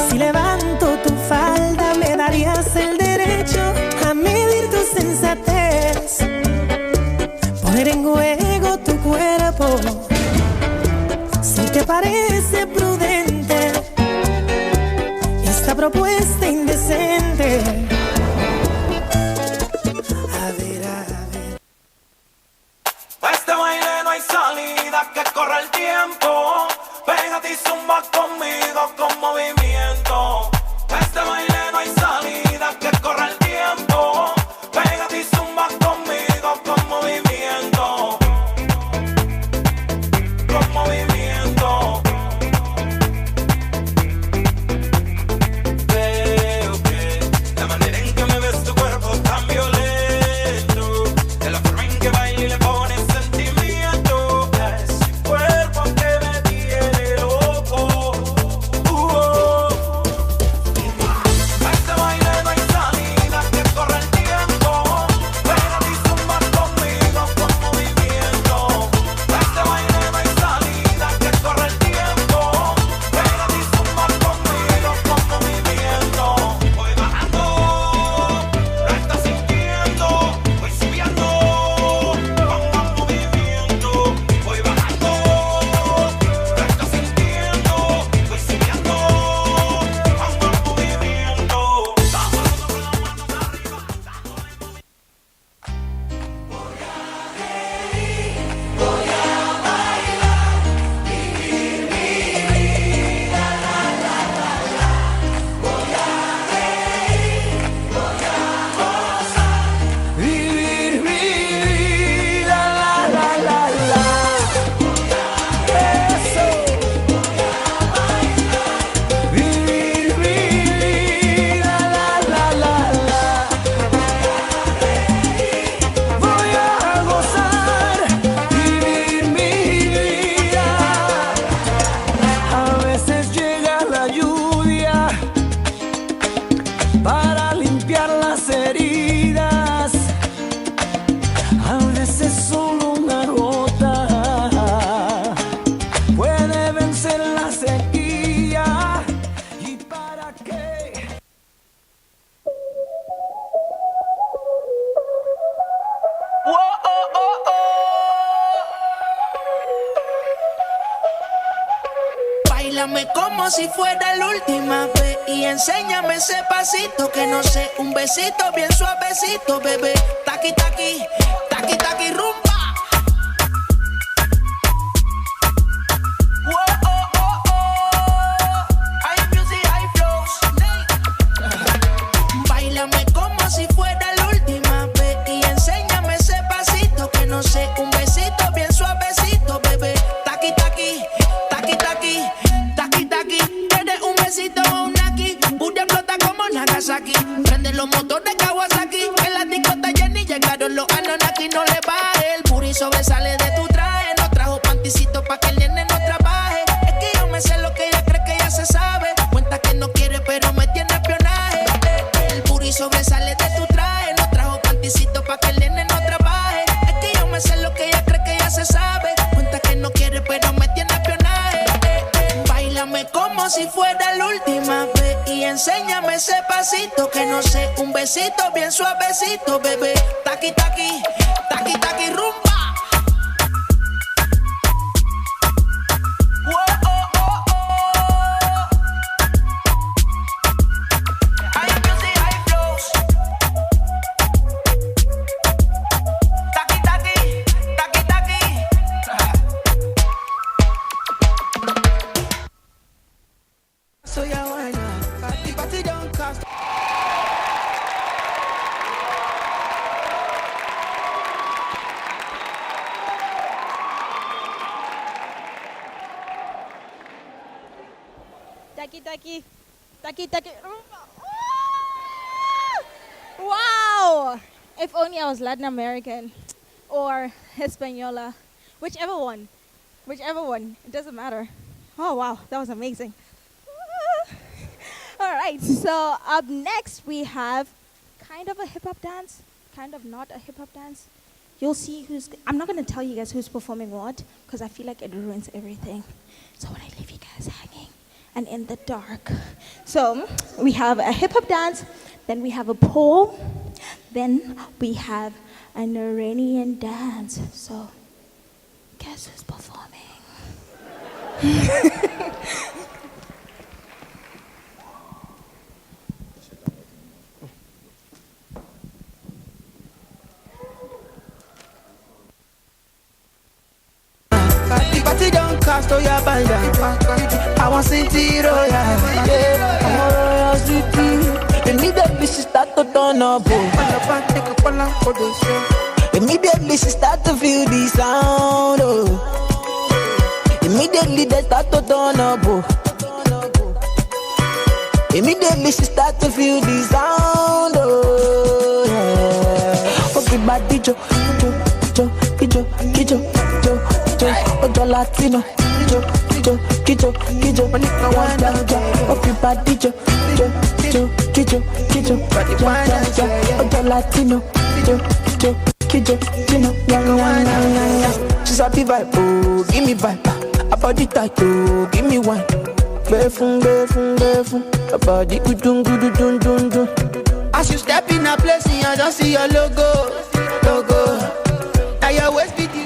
si levanto tu falda me darías el derecho a medir tu sensatez, poner en juego tu cuerpo. Si te parece prudente esta propuesta indecente. A ver. Pa' este baile no hay salida, que corre el tiempo. Pégate y zumba conmigo con movimiento. Pa' este baile no hay salida, que corre el tiempo. Pégate y zumba conmigo con movimiento. Con movimiento. Veo Báilame como si fuera la última vez y enséñame ese pasito que no sé, un besito bien suavecito, bebé. Taqui, taqui, taqui, taqui, rumba. Báilame como si fuera la última vez y enséñame ese pasito que no sé, un besito bien suavecito, bebé. Taqui, taqui, taqui, taqui, taqui, taqui. ¿Quieres un besito o un aquí? Pura flota como Nagasaki. Prende los motores Kawasaki. En la discota Jenny llegaron los Anunnaki. No le baje, el booty sobresale de tu traje. No trajo panticito pa' que el nene no trabaje. Es que yo me sé lo que ella cree que ella se sabe. Cuenta que no quiere pero me tiene espionaje. El booty sobresale de tu traje. No trajo panticito pa' que el nene no trabaje. Es que yo me sé lo que ella cree que ella se sabe. Cuenta que no quiere pero me tiene espionaje. Báilame como si fuera la última vez y enséñame ese pasito que no sé, un besito bien suavecito, bebé. Taqui, taqui, taqui, taqui, rumba. So yeah, why not? Party don't cost. Taki taki, taki taki. Wow! If only I was Latin American or Hispaniola, whichever one, it doesn't matter. Oh wow, that was amazing. All right, so up next we have kind of a hip hop dance, kind of not a hip hop dance. You'll see who's. I'm not gonna tell you guys who's performing what because I feel like it ruins everything. So when I leave you guys hanging and in the dark. So we have a hip hop dance, then we have a pole, then we have an Iranian dance. So guess who's performing? Party don't cost, oh yeah, banda. I want Satirical, yeah. I want Royal City. Immediately she start to turn up, oh. Immediately she start to feel the sound, oh. Immediately they start to turn up, oh. Immediately she start to feel the sound, oh. Yeah. Everybody jo, jo, jo, jo, jo, jo. Ojo Latino, jo, jo, kijo, kijo. Monica wanda, jo. Everybody jo, jo, jo, kijo, kijo. Ojo Latino, jo, jo, kijo, kijo. She's happy vibe, oh, give me vibe. Her body tight, oh, give me one. Befun, befun, befun. Her body udun, udun, udun, udun. As you step in a place, I don't see your logo, logo. Now your waist be deep.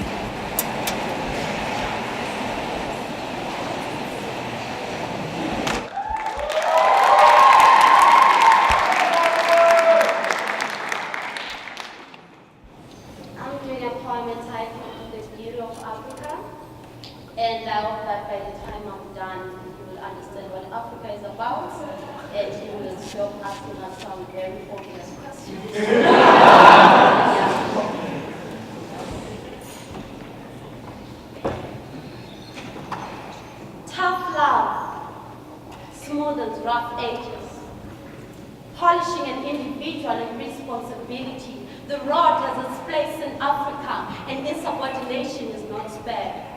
And I hope that by the time I'm done, you will understand what Africa is about, and you will stop asking us some very obvious questions. Tough love smoothens rough edges, polishing an individual in responsibility. The rod has its place in Africa, and insubordination is not spared.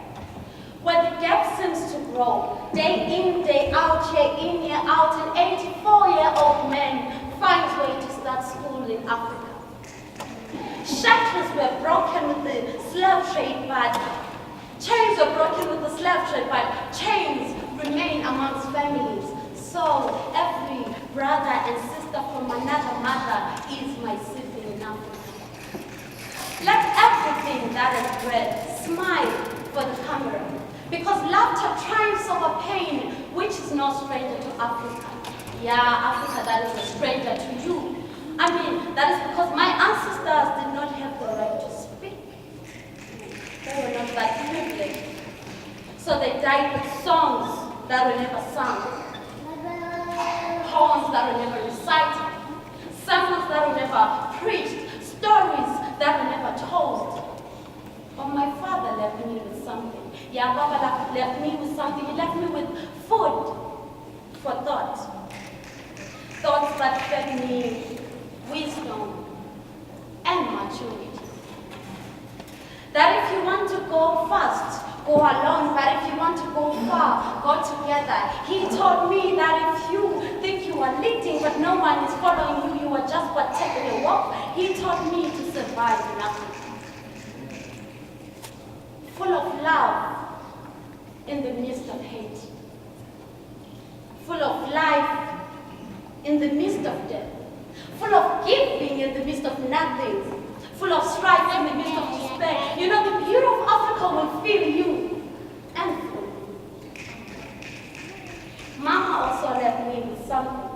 Where the gap seems to grow, day in, day out, year in, year out, an 84-year-old man finds way to start school in Africa. Shackles were broken with the slave trade, but chains were broken with the slave trade, but chains remain amongst families. So every brother and sister from another mother is my sibling in Africa. Let everything that is bread smile for the camera. Because laughter triumphs over pain which is no stranger to Africa. Yeah, Africa, that is a stranger to you. I mean, that is because my ancestors did not have the right to speak. They were not that privileged. So they died with songs that were never sung, poems that were never recited, sermons that were never preached, stories that were never told. But my father left me with something. Yeah, Baba left me with something. He left me with food for thought. Thoughts that fed me wisdom and maturity. That if you want to go fast, go alone, but if you want to go far, go together. He told me that if you think you are leading but no one is following you, you are just but taking a walk. He taught me to survive in Africa. Full of love in the midst of hate. Full of life in the midst of death. Full of giving in the midst of nothing. Full of strife in the midst of despair. You know, the beauty of Africa will fill you and fill you. Mama also left me with something.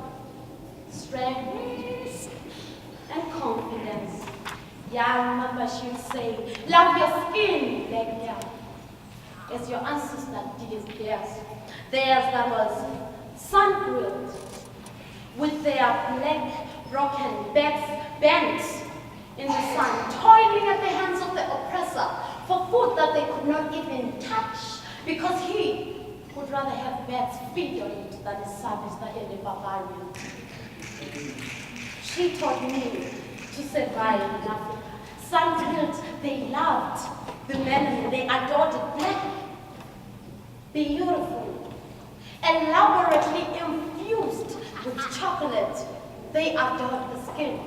Strength and confidence. Yeah, I remember she would say, love your skin like that. As your ancestors did theirs. Theirs that was sun-grilled, with their black, broken backs bent in the sun, toiling at the hands of the oppressor for food that they could not even touch, because he would rather have bats feed on it than a service that had a barbarian. She taught me to survive in Africa. Sun-grilled, they loved the melanin, they adored it black, beautiful, elaborately infused with chocolate. They adored the skin.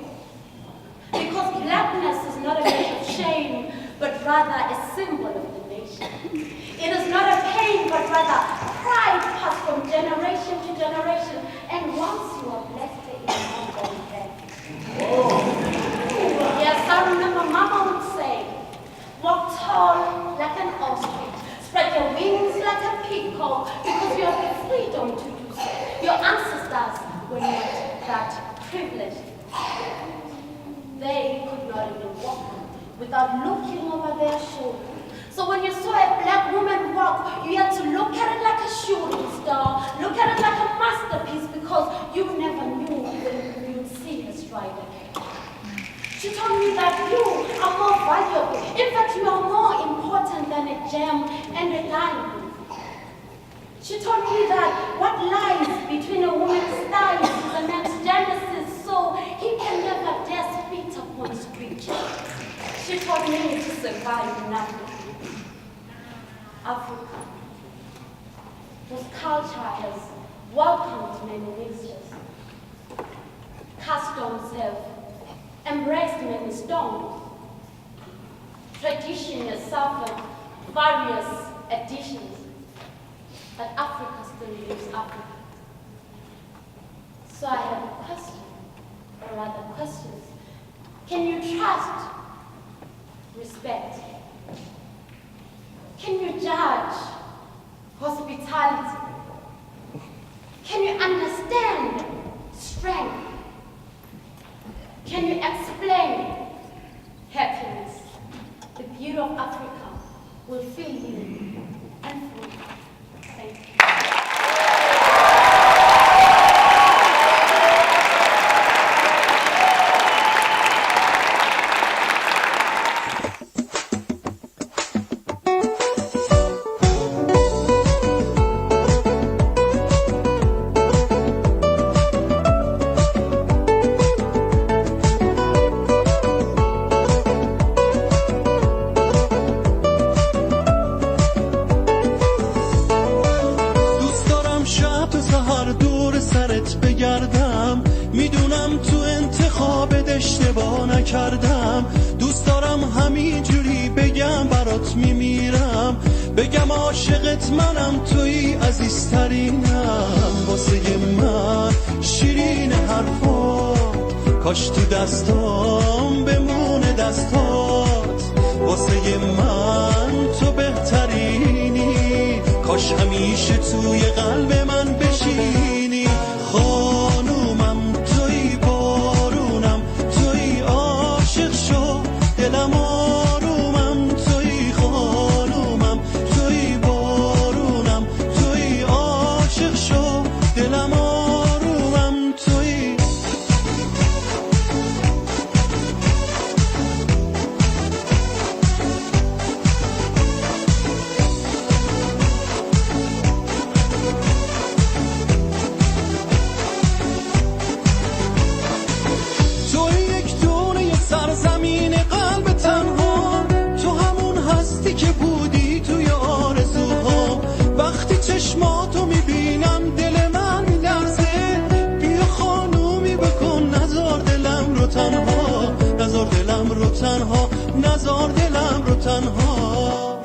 Because blackness is not a measure of shame, but rather a symbol of the nation. It is not a pain, but rather pride passed from generation to generation. And once you are blessed, it is not going back. Yes, I remember Mama would say, walk tall like an ostrich, spread your wings like a peacock, because you have the freedom to do so. Your ancestors were not that privileged. They could not even walk without looking over their shoulder. So when you saw a black woman walk, you had to look at it like a shooting star, look at it like a masterpiece, because you never knew when you would see her stride ahead. She told me that you are more valuable. In fact, you are more important than a gem and a diamond. She told me that what lies between a woman's thighs is a man's genesis, so he can never dare spit upon scripture. She taught me to survive in Africa. Africa, whose culture has welcomed many mixtures. Customs have embraced many stones. Tradition has suffered various additions, but Africa still lives Africa. So I have a question, or rather questions. Can you trust, respect? Can you judge hospitality? Can you understand strength? Can you explain happiness? The beauty of Africa will fill you and fill you. Thank you. کردم دوست دارم همینجوری بگم برات میمیرم بگم عاشقت منم توی عزیزترینم واسه من شیرین حرفات کاش تو دستام بمونه دستات واسه من تو بهترینی کاش همیشه توی قلب من بشینی خانومم توی بارونم توی عاشق شو دلم آرومم توی خانومم توی بارونم توی عاشق شو دلم آرومم توی سرزمین قلب تنها تو همون هستی که بودی توی آرزوها وقتی چشماتو میبینم دل من میلرزه بیا خانومی بکن نزار دلم رو تنها نزار دلم رو تنها نزار دلم رو تنها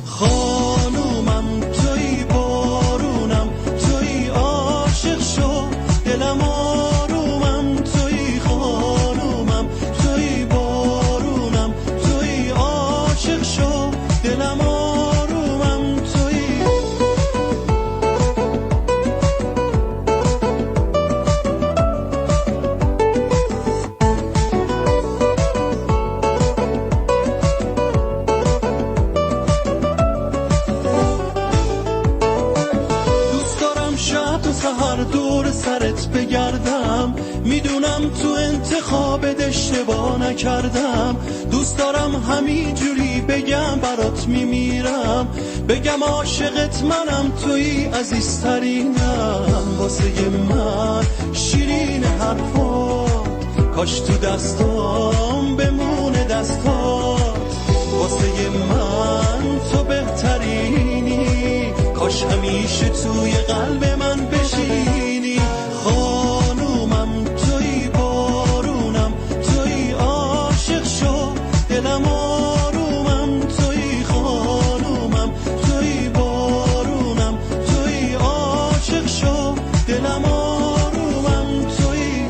خانومم توی بارونم توی عاشق شو دلم آرومم توی خانومم توی بارونم توی عاشق شو دلم آرومم توی دوست دارم شب و سحر دور سرت بگردم میدونم تو انتخابت اشتباه نکردم دوست دارم همینجوری بگم برات میمیرم بگم عاشقت منم توی عزیزترینم واسه من شیرین حرفات کاش تو دستام بمونه دستات واسه من تو بهترینی کاش همیشه توی قلب من بشینی خانومم توی بارونم توی عاشق شو دلم آرومم توی خانومم توی بارونم توی عاشق شو دلم آرومم توی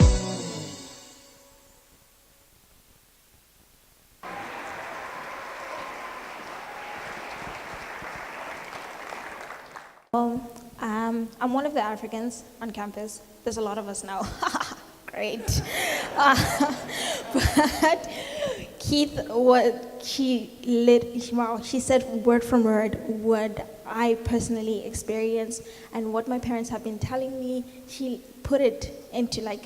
I'm one of the Africans on campus. There's a lot of us now. Great. But Keith, she said word from word what I personally experienced and what my parents have been telling me. She put it into like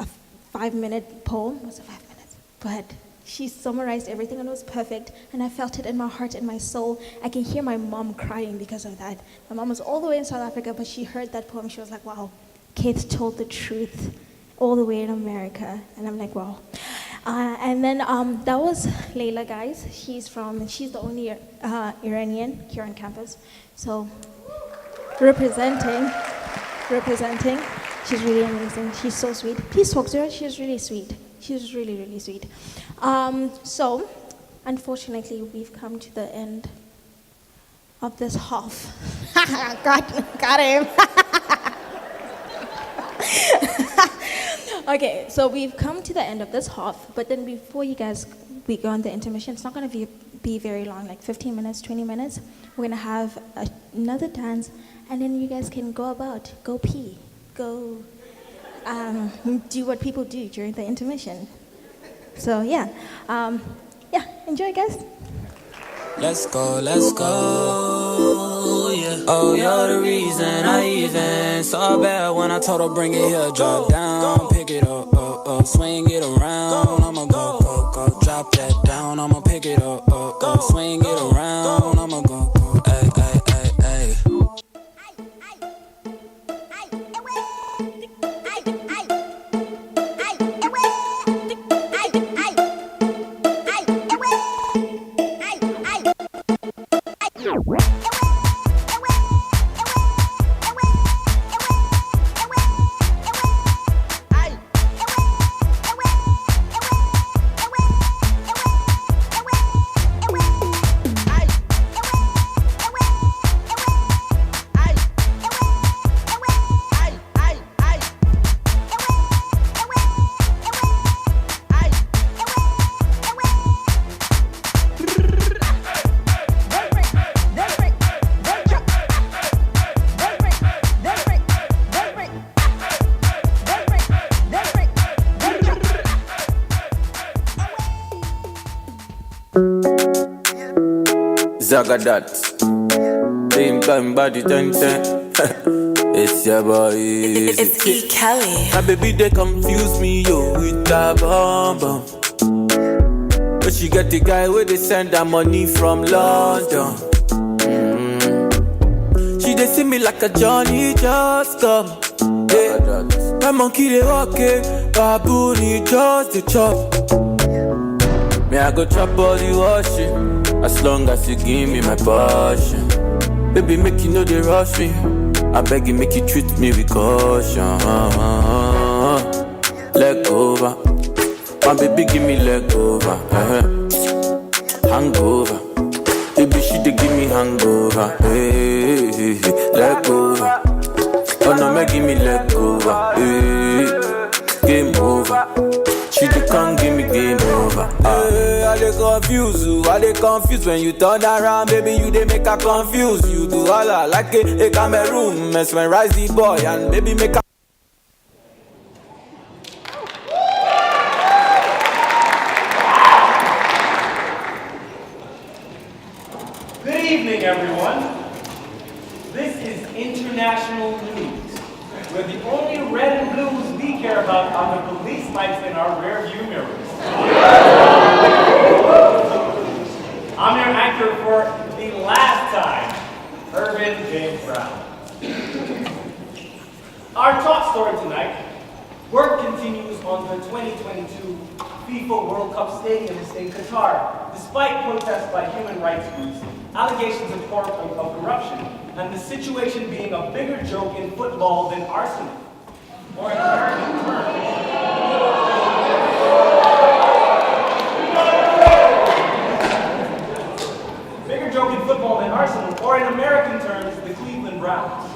a 5-minute poem. Was it 5 minutes? But she summarized everything and it was perfect, and I felt it in my heart and my soul. I can hear my mom crying because of that. My mom was all the way in South Africa, but she heard that poem. She was like, wow, Keith told the truth all the way in America. And I'm like, wow. And then that was Layla, guys. She's the only Iranian here on campus. So representing. She's really amazing. She's so sweet. Please talk to her. She's really sweet. She's really, really sweet. So, unfortunately, we've come to the end of this half. got him. Okay, so we've come to the end of this half, but then before we go on the intermission, it's not going to be very long, like 15 minutes, 20 minutes. We're going to have another dance, and then you guys can go pee, go do what people do during the intermission. So yeah, enjoy, guys. Let's go, yeah. Oh, you're the reason I even saw bad when I told her bring it here, drop down, pick it up, swing it around, I'ma go, drop that down, I'ma pick it up, swing it around, I'ma go, ay, ay, ay, ay. Zagadat. Same time body 10-10. It's your boy. It's E. Kelly. My baby, they confuse me, yo, with that bomb bomb. But she get the guy where they send her money from London. She they see me like a Johnny just come. Yeah. My monkey they walk it, baboon he just the chop. Me I go chop all the washing, as long as you give me my passion. Baby make you know they rush me, I beg you make you treat me with caution. Leg over, my baby give me leg over. Hangover, baby she dey give me hangover. Hey, leg over, oh no me give me leg over. Hey, game over, she dey come give me game over. Hey, I dey confuse you, I dey confused when you turn around, baby you dey make her confuse. You do all like a Cameroon, mesmerize the boy and baby make her. Good evening, everyone. This is international news, where the only red and blues we care about are the police lights in our rear view mirrors. I'm your anchor for the last time, Irvin James Brown. Our top story tonight, work continues on the 2022 FIFA World Cup stadiums in Qatar, despite protests by human rights groups, allegations of corruption, and the situation being a bigger joke in football than Arsenal. Or in American terms, bigger joke in football than Arsenal, or in American terms, the Cleveland Browns.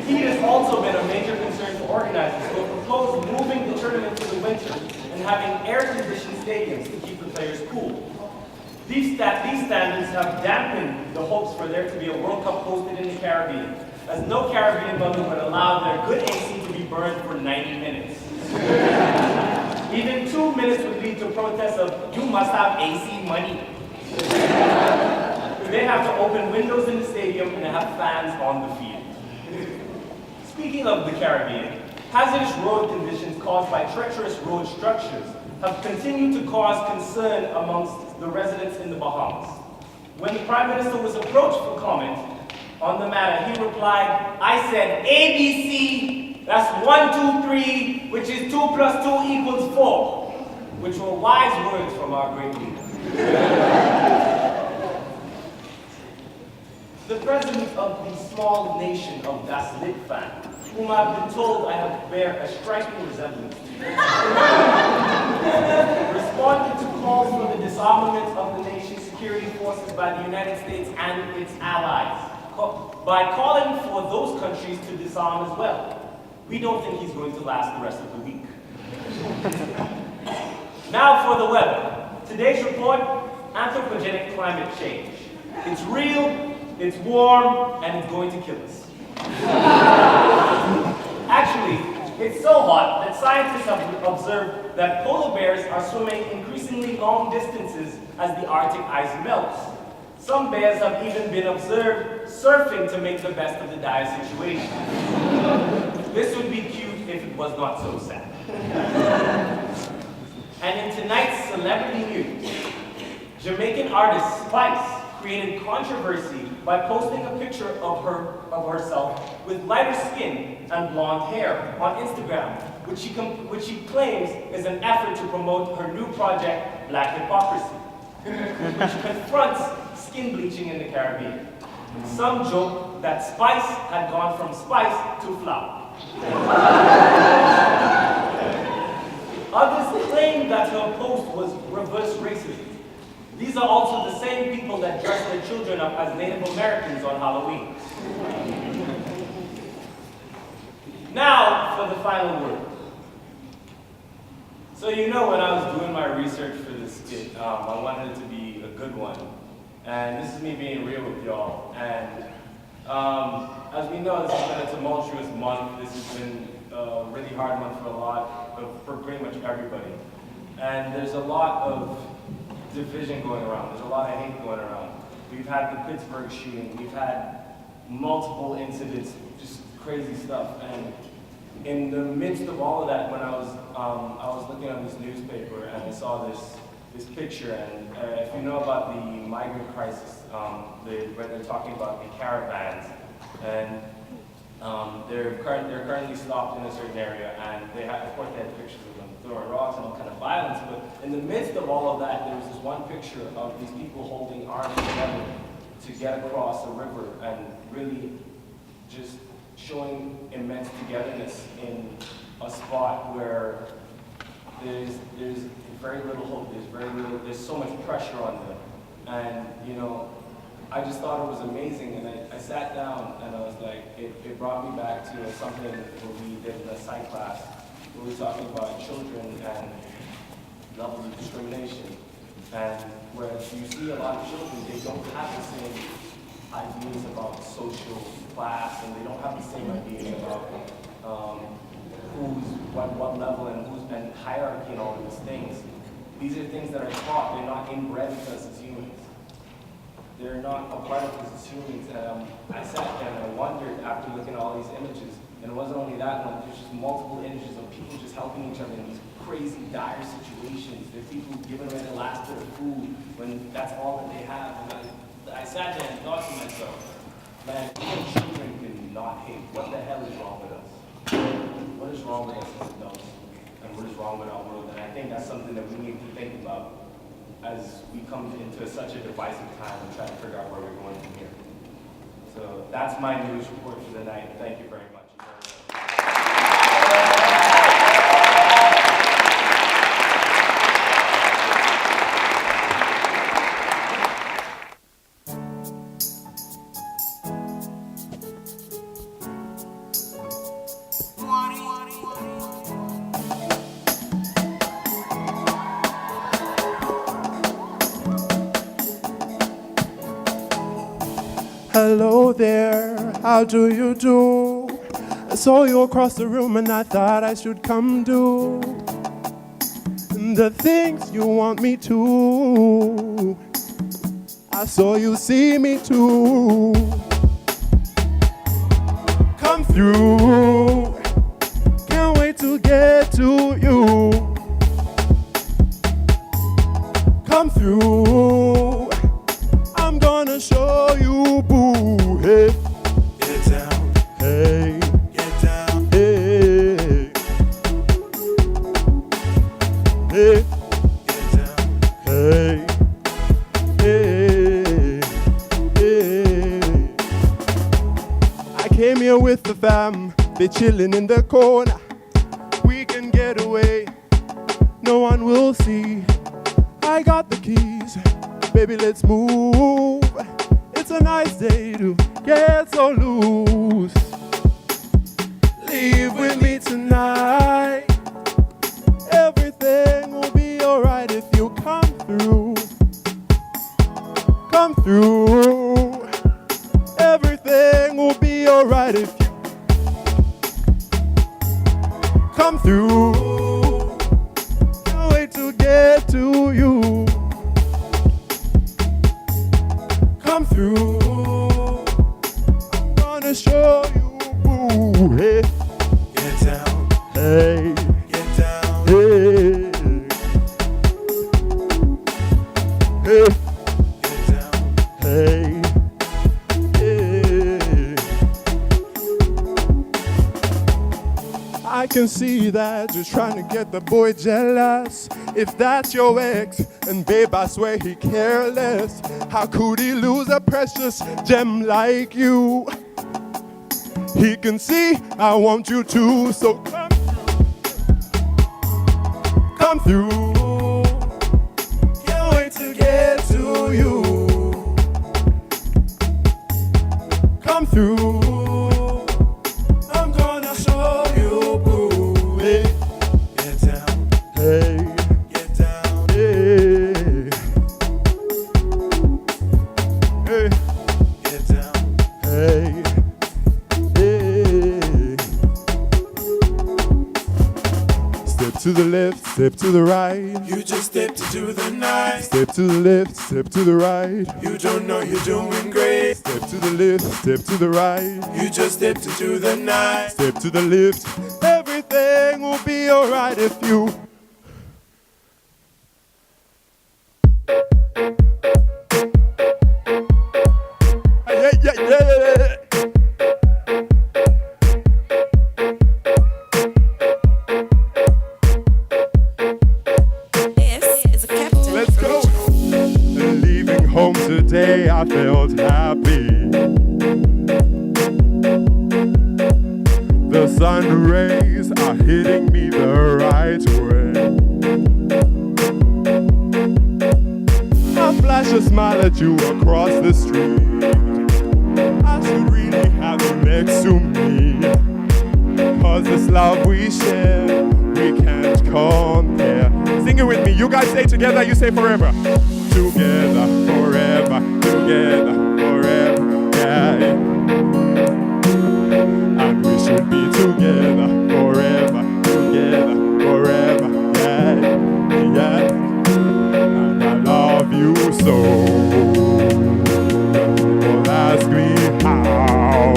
Heat has also been a major concern for organizers who have proposed moving the tournament to the winter and having air-conditioned stadiums to keep the players cool. These standards have dampened the hopes for there to be a World Cup hosted in the Caribbean, as no Caribbean bundle would allow their good AC to be burned for 90 minutes. Even 2 minutes would lead to protests of, you must have AC money. They have to open windows in the stadium and have fans on the field. Speaking of the Caribbean, hazardous road conditions caused by treacherous road structures have continued to cause concern amongst the residents in the Bahamas. When the Prime Minister was approached for comment on the matter, he replied, I said ABC, that's 1, 2, 3, which is 2 plus 2 equals 4, which were wise words from our great leader. The president of the small nation of Das Litfan, whom I've been told I bear a striking resemblance to, responded to calls for the disarmament of the nation's security forces by the United States and its allies, by calling for those countries to disarm as well. We don't think he's going to last the rest of the week. Now for the weather. Today's report, anthropogenic climate change. It's real, it's warm, and it's going to kill us. Actually, it's so hot that scientists have observed that polar bears are swimming increasingly long distances as the Arctic ice melts. Some bears have even been observed surfing to make the best of the dire situation. This would be cute if it was not so sad. And in tonight's celebrity news, Jamaican artist Spice created controversy by posting a picture of herself with lighter skin and blonde hair on Instagram, which she claims is an effort to promote her new project, Black Hypocrisy, which confronts skin bleaching in the Caribbean. Some joke that Spice had gone from spice to flour. Others claim that her post was reverse racism. These are also the same people that dress their children up as Native Americans on Halloween. Now for the final word. So you know when I was doing my research for this skit, I wanted it to be a good one. And this is me being real with y'all. And as we know, this has been a tumultuous month. This has been a really hard month for for pretty much everybody. And there's a lot of division going around. There's a lot of hate going around. We've had the Pittsburgh shooting. We've had multiple incidents, just crazy stuff. And in the midst of all of that, when I was looking at this newspaper and I saw this picture, and if you know about the migrant crisis, where they're talking about the caravans, and they're currently stopped in a certain area, and of course they had pictures of them throwing rocks and all kind of violence, but in the midst of all of that, there was this one picture of these people holding arms together to get across a river, and really just showing immense togetherness in a spot where there's very little hope, there's so much pressure on them. And I just thought it was amazing, and I sat down and I was like, it brought me back to something where we did in a psych class, where we were talking about children and levels of discrimination. And whereas you see a lot of children, they don't have the same ideas about social class, and they don't have the same ideas about who's what level and and hierarchy and all of these things. These are things that are taught. They're not inbred with us as humans. They're not a part of us as humans. And I sat there and I wondered after looking at all these images, and it wasn't only that one, there's just multiple images of people just helping each other in these crazy, dire situations. There's people giving away their last bit of food when that's all that they have. And I sat there and thought to myself, man, even children can not hate. What the hell is wrong with us? What is wrong with us as adults? And what is wrong with our world? And I think that's something that we need to think about as we come into such a divisive time and try to figure out where we're going from here. So that's my news report for the night. Thank you very much. Hello there, how do you do? I saw you across the room and I thought I should come do the things you want me to. I saw you see me too. Come through, can't wait to get to you. Come through, I'm gonna show you, boo. Hey, get down. Hey, get down. Hey, hey, get down. Hey, hey, hey. I came here with the fam, they chilling in the corner. We can get away, no one will see. I got the keys, baby, let's move. It's a nice day to get so loose. Leave with me tonight. Everything will be alright if you come through. Come through. Everything will be alright if you come through. Can't wait to get to you. Come through, I'm gonna show you, boo. Hey, get down. Hey, get down. Hey, hey, get down. Hey, hey. I can see that you're trying to get the boy jealous. If that's your ex, and babe, I swear he careless. How could he lose a precious gem like you? He can see I want you to, so come through. Can't wait to get to you. Come through. I'm gonna show you, boo. Hey, get down. Hey. To the left, left, step to the right. You just stepped into the night. Step to the left, step to the right. You don't know you're doing great. Step to the left, step to the right. You just stepped into the night. Step to the left. Everything will be alright if you. Yeah, yeah, yeah. Let's go. Leaving home today, I felt happy. The sun rays are hitting me the right way. I flash a smile at you across the street. I should really have you next to me. Cause this love we share, we can't compare. Sing it with me. You guys say together, you say forever. Together, forever, together, forever, yeah. And we should be together, forever, together, forever, yeah, yeah. And I love you so. People ask me how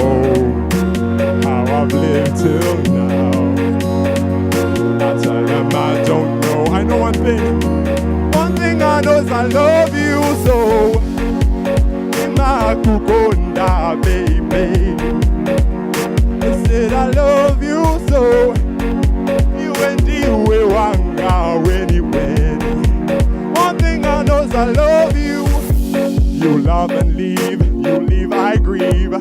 I've lived till now. I tell them I don't know. I know one thing I know is I love you so. Imakukunda, baby. I said I love you so. You and you wanga anyway. One thing I know is I love you. You love and leave, you leave, I grieve.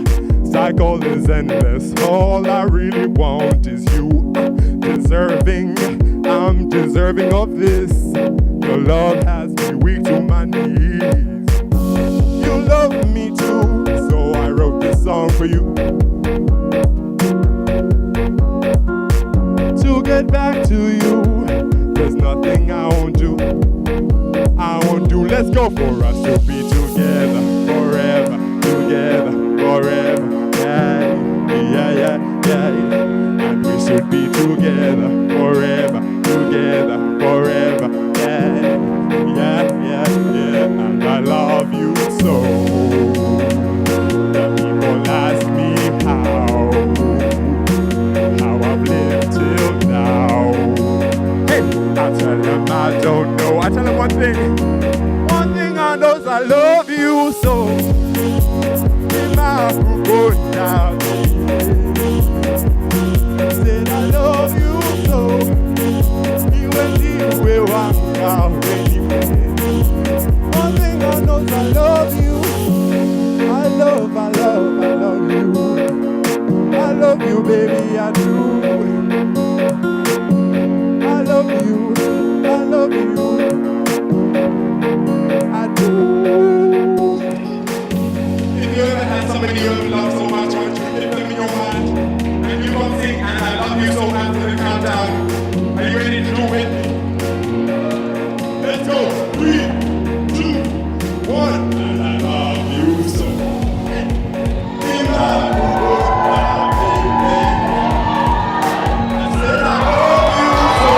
Cycle is endless. All I really want is you. I'm deserving of this. Your love has me weak to my knees. You love me too, so I wrote this song for you. To get back to you, there's nothing I won't do. I won't do. Let's go for us to be together forever, together forever. Yeah, yeah, yeah, yeah. And we should be together forever, together forever. Yeah, yeah, yeah, yeah. And I love you so. The people ask me how I've lived till now. Hey, I tell them I don't know. I tell them one thing I know is I love you so. Said I love you so. You and you will walk out anyway. One thing I know is I love you. I love you. I love you, baby, I do. I love you. I do. If you ever had somebody you love so much, won't you hit them in your mind? And you gon' sing, and I love you so much to the countdown. Are you ready to do it? Let's go. 3, 2, 1. And I love you so. In my world, baby. I said I love you so.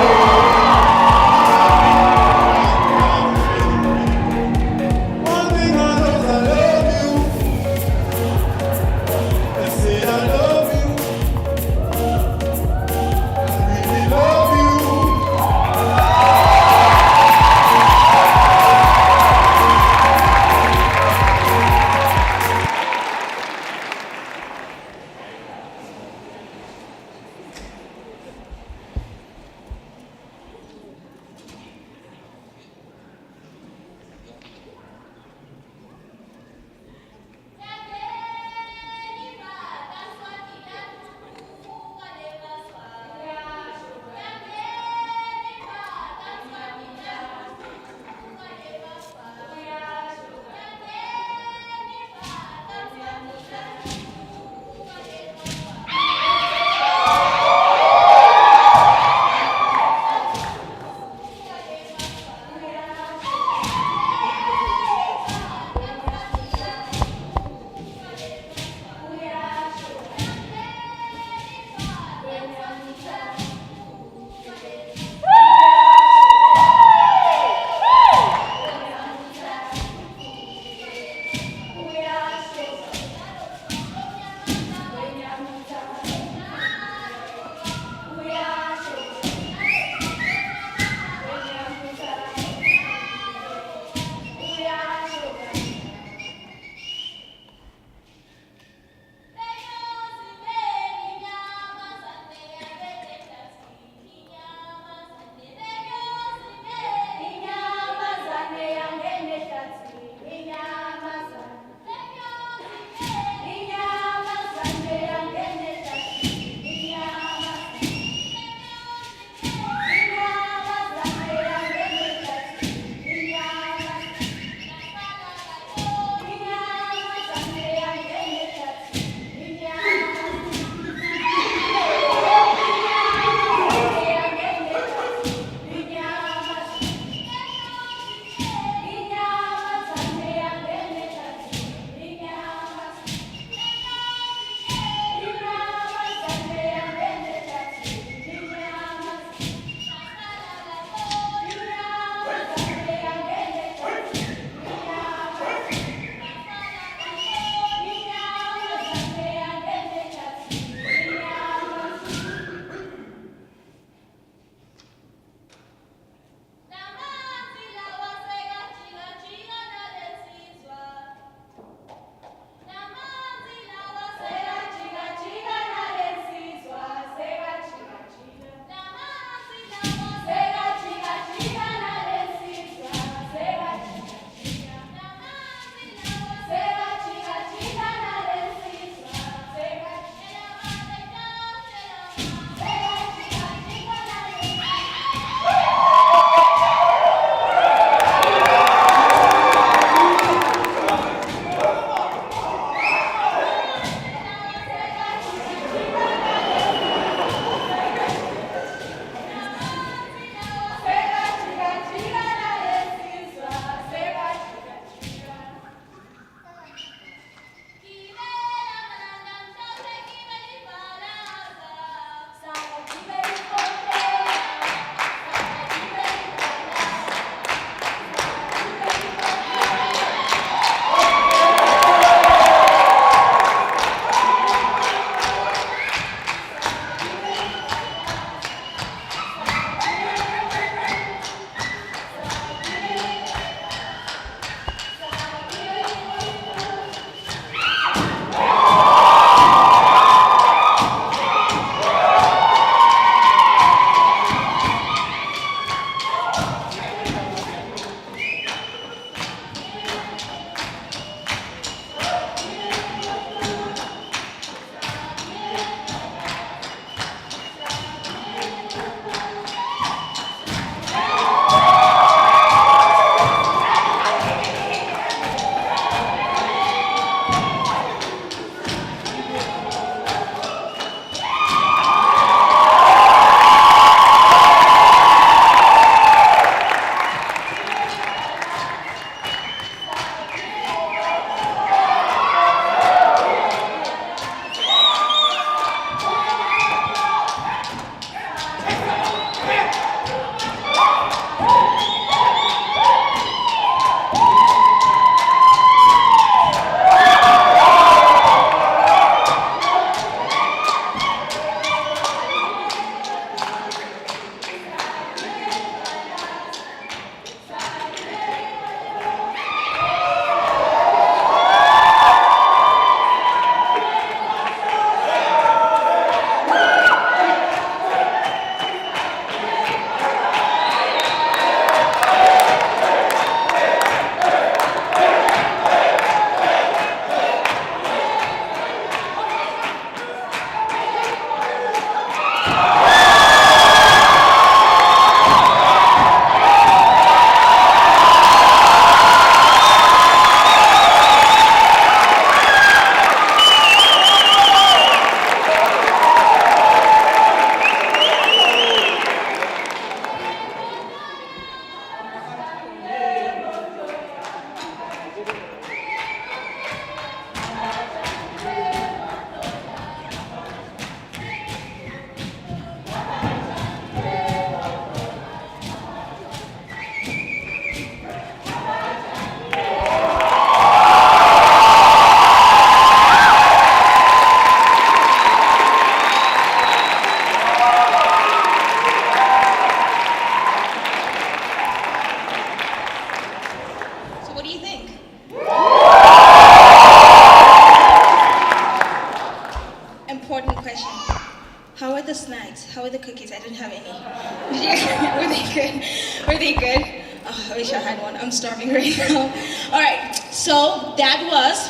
good. Were they good? Oh, I wish I had one. I'm starving right now. All right, so that was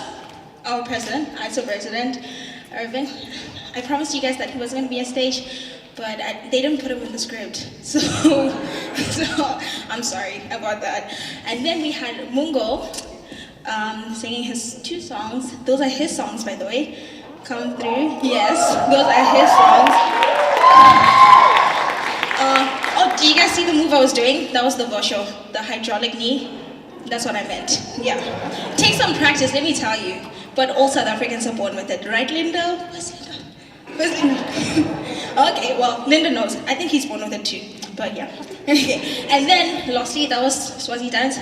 our president, ISO president, Irvin. I promised you guys that he was going to be on stage, but they didn't put him in the script. So I'm sorry about that. And then we had Mungo singing his 2 songs. Those are his songs, by the way. Come through. Yes, those are his songs. Oh, do you guys see the move I was doing? That was the Vosho, the hydraulic knee. That's what I meant. Yeah. Take some practice, let me tell you. But all South Africans are born with it, right, Linda? Where's Linda? Where's Linda? Okay, well, Linda knows. I think he's born with it too. But yeah. Okay. And then, lastly, that was Swazi dance.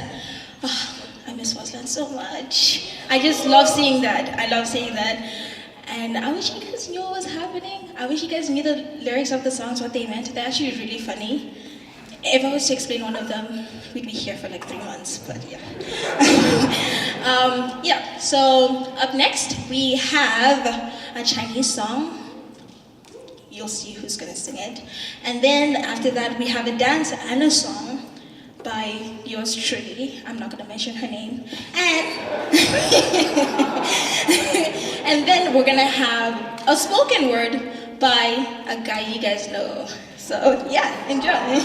Oh, I miss Swaziland so much. I just love seeing that. I love seeing that. And I wish you guys knew what was happening. I wish you guys knew the lyrics of the songs, what they meant. They're actually really funny. If I was to explain one of them, we'd be here for like 3 months, but yeah. Yeah, so up next, we have a Chinese song. You'll see who's gonna sing it. And then after that, we have a dance and a song by yours truly. I'm not gonna mention her name. And then we're gonna have a spoken word by a guy you guys know. So yeah, enjoy.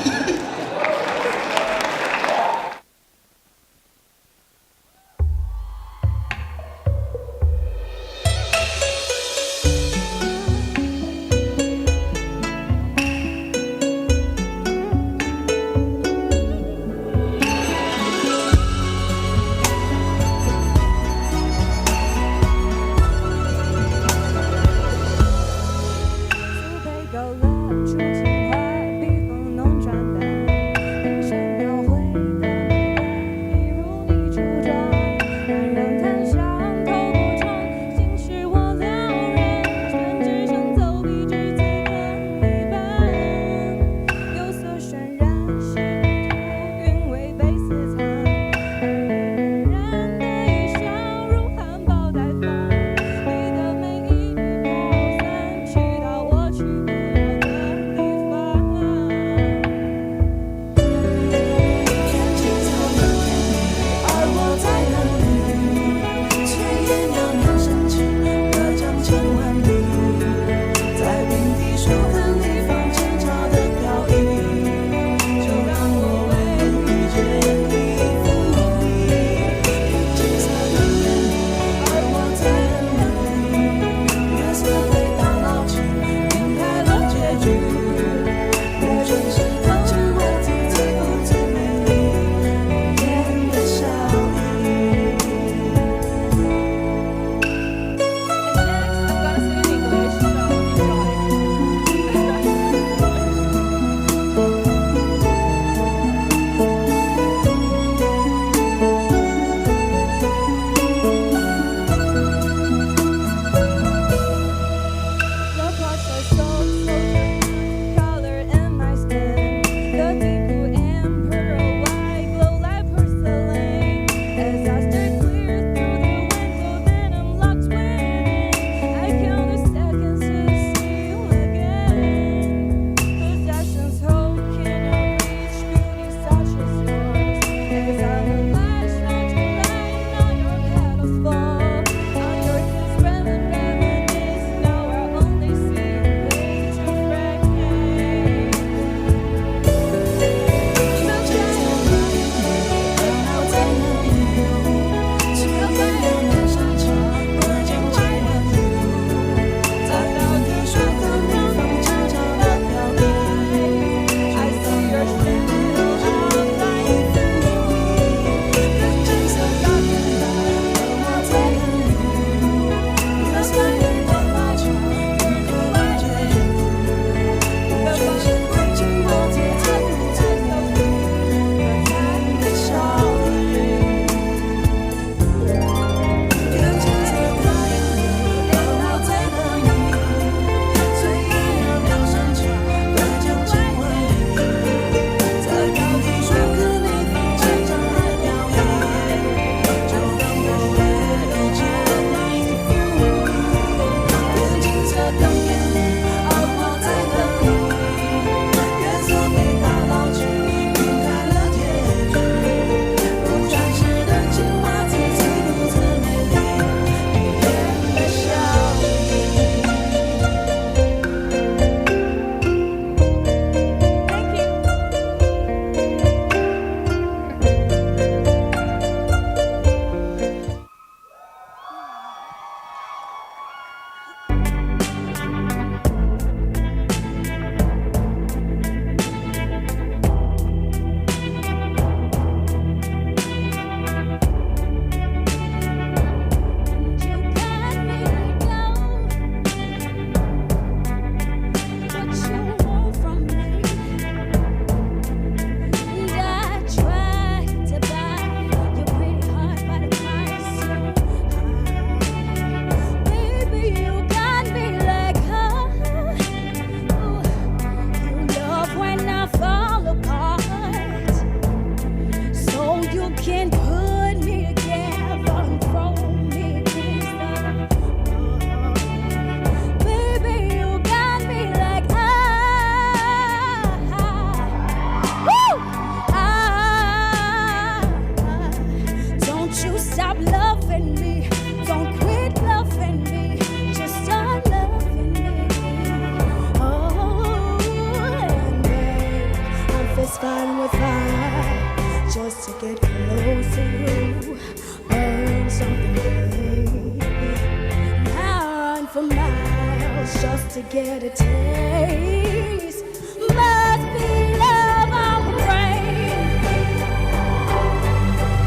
get a taste. Must be love on the brain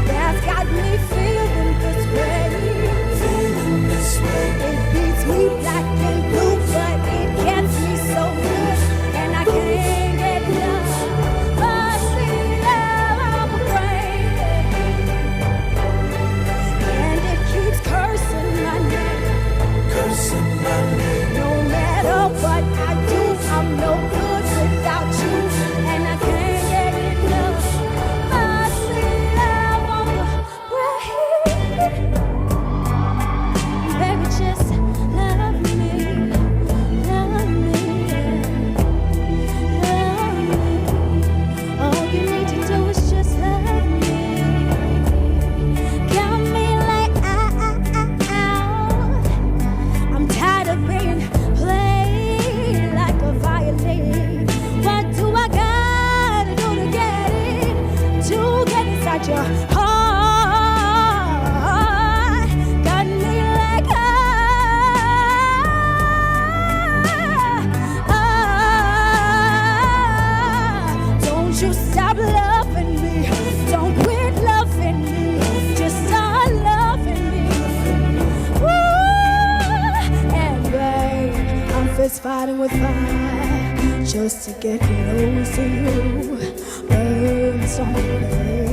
that's got me feeling this way. Feeling this way. It beats me black and blue, but it gets me so good, and I can't get enough. Must be love on the brain, and it keeps cursing my name. Cursing my name. No matter what I do, I'm no good without you, and I can't get enough. Must be love on the brain. Baby, just love me, love me, love me. All you need to do is just love me. Got me like I'm tired of being played like a violin. What do I gotta do to get it? To get inside your heart. Got me like don't you stop loving me. Don't quit loving me. Just start loving me. Woo! And babe, I'm fist fighting with fire just to get close to you. Burn someday.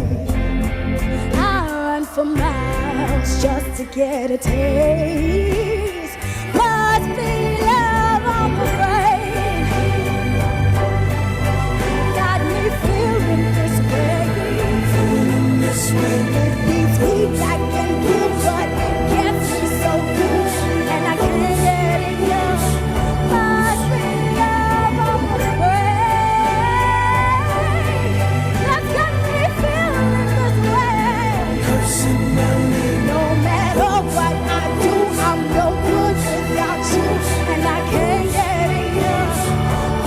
I run for miles just to get a taste. Must be love on the brain. Got me feeling this way. Feeling this way. It beats me black and blue, but it gets me so good, and I can't get enough. Must be love on the brain. That's got me feeling this way. Cursing my name. No matter what I do, I'm no good without you, and I can't get enough.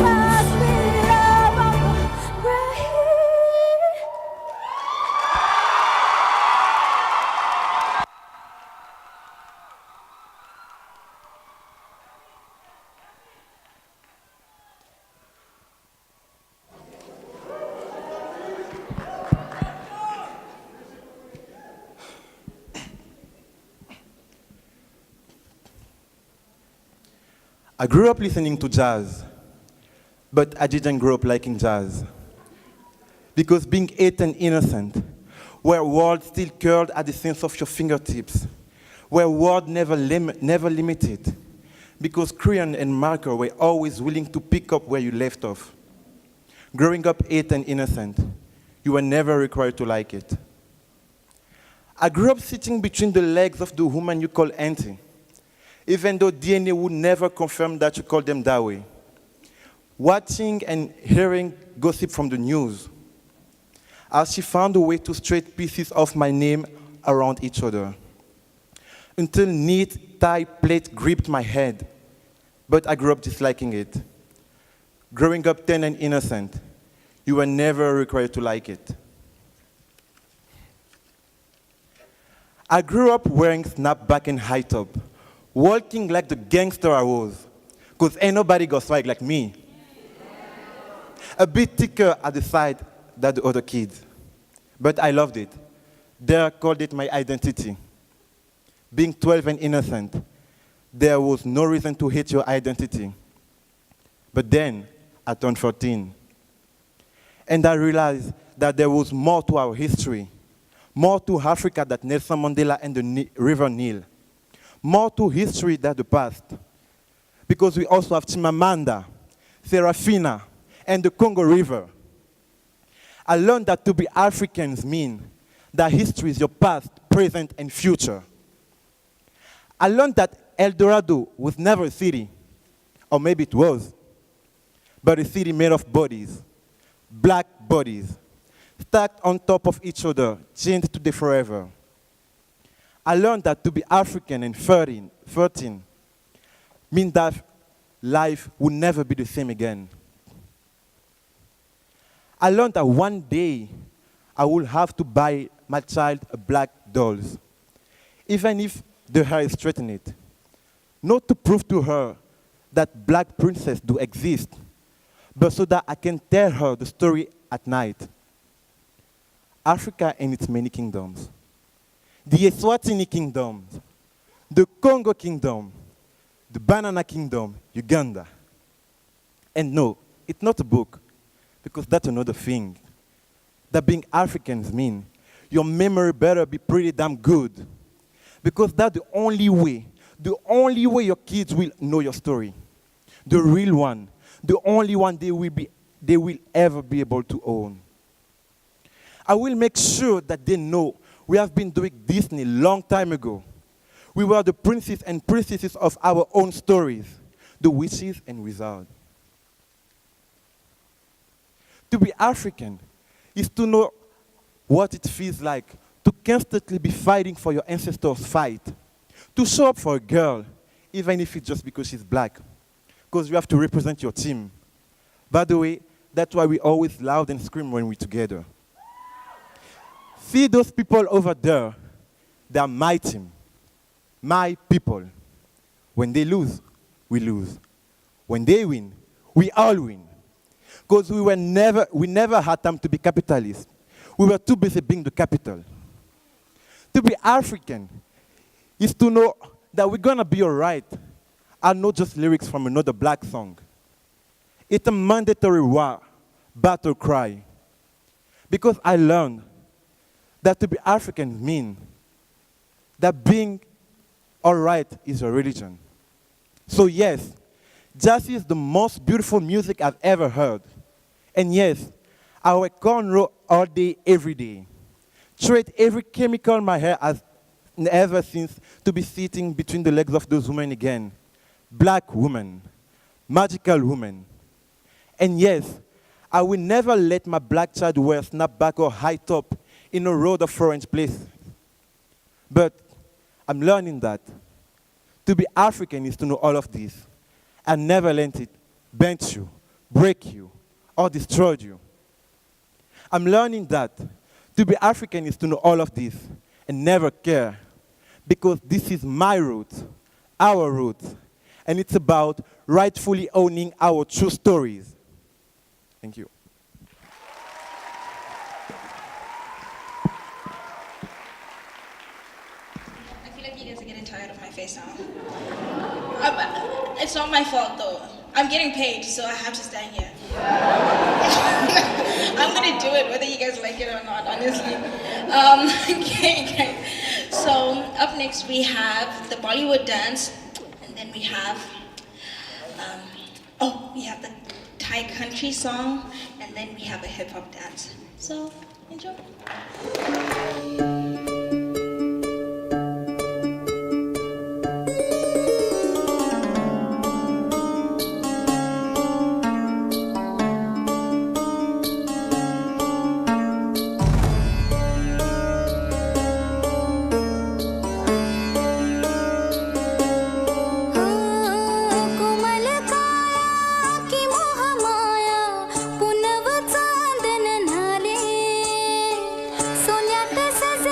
Must be love on the brain. I grew up listening to jazz, but I didn't grow up liking jazz. Because being 8 and innocent, where words still curled at the sense of your fingertips, where words never limited, because crayon and marker were always willing to pick up where you left off. Growing up 8 and innocent, you were never required to like it. I grew up sitting between the legs of the woman you call auntie, even though DNA would never confirm that you call them that way. Watching and hearing gossip from the news, as she found a way to straight pieces of my name around each other, until neat tie plate gripped my head, but I grew up disliking it. Growing up 10 and innocent, you were never required to like it. I grew up wearing snapback and high top, walking like the gangster I was, because ain't nobody got swag like me. A bit thicker at the side than the other kids, but I loved it. They called it my identity. Being 12 and innocent, there was no reason to hate your identity. But then, I turned 14, and I realized that there was more to our history, more to Africa than Nelson Mandela and the River Nile. More to history than the past. Because we also have Chimamanda, Serafina, and the Congo River. I learned that to be Africans mean that history is your past, present, and future. I learned that El Dorado was never a city, or maybe it was, but a city made of bodies, black bodies, stacked on top of each other, chained to the forever. I learned that to be African and 13 means that life would never be the same again. I learned that one day I will have to buy my child a black doll, even if the hair is straightened. Not to prove to her that black princess do exist, but so that I can tell her the story at night. Africa and its many kingdoms. The Eswatini kingdom, the Congo kingdom, the Banana kingdom, Uganda. And no, it's not a book, because that's another thing. That being Africans mean your memory better be pretty damn good, because that's the only way your kids will know your story. The real one, the only one they will ever be able to own. I will make sure that they know we have been doing Disney long time ago. We were the princes and princesses of our own stories, the witches and wizards. To be African is to know what it feels like to constantly be fighting for your ancestors' fight, to show up for a girl, even if it's just because she's black, because you have to represent your team. By the way, that's why we always loud and scream when we're together. See those people over there, they're my team, my people. When they lose, we lose. When they win, we all win. Because we never had time to be capitalists. We were too busy being the capital. To be African is to know that we're gonna be all right, and not just lyrics from another black song. It's a mandatory war, battle cry. Because I learned that to be African means that being all right is a religion. So yes, jazz is the most beautiful music I've ever heard. And yes, I wear cornrow all day, every day. Trade every chemical my hair has ever since to be sitting between the legs of those women again. Black women, magical women. And yes, I will never let my black child wear snapback or high top in a road of orange places. But I'm learning that to be African is to know all of this and never let it bend you, break you, or destroy you. I'm learning that to be African is to know all of this and never care, because this is my root, our root, and it's about rightfully owning our true stories. Thank you. I feel like you guys are getting tired of my face now. It's not my fault though. I'm getting paid, so I have to stand here. I'm gonna do it whether you guys like it or not, honestly. Okay, guys. So up next we have the Bollywood dance, and then we have, we have the Thai country song, and then we have a hip hop dance. So enjoy. पुनव चांदन नाले सोन्यात सजले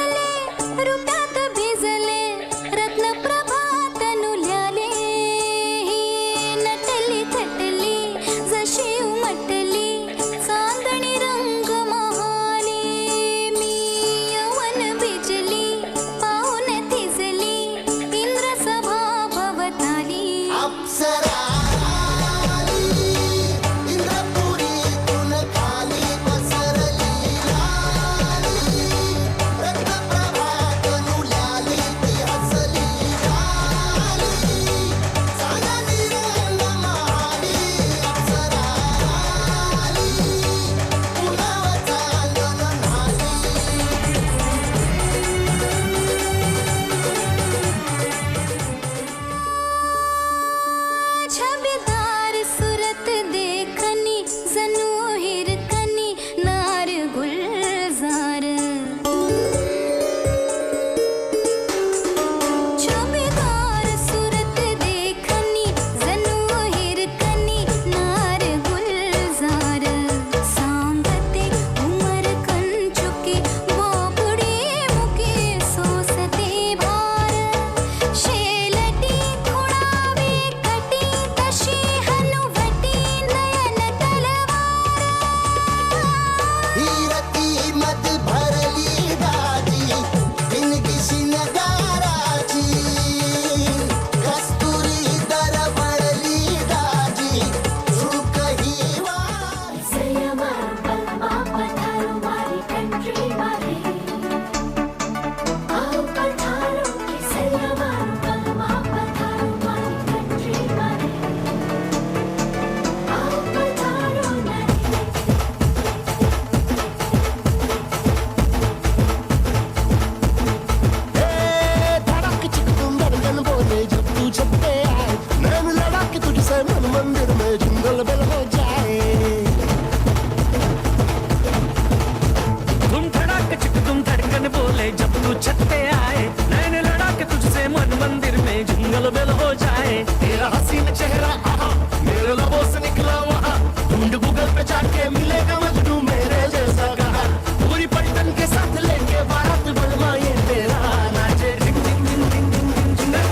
तू छत पे आए नैन लड़ा के तुझसे मन मंदिर में जंगल बेल हो जाए तेरा हसीन चेहरा आहा मेरे लबों से निकला वहाँ ढूंढ गूगल पे जाके मिलेगा मजनू मेरे जैसा कहा पूरी पलटन के साथ लेके बारात बनवा ये तेरा नाचे डिंग डिंग डिंग डिंग डिंग डिंग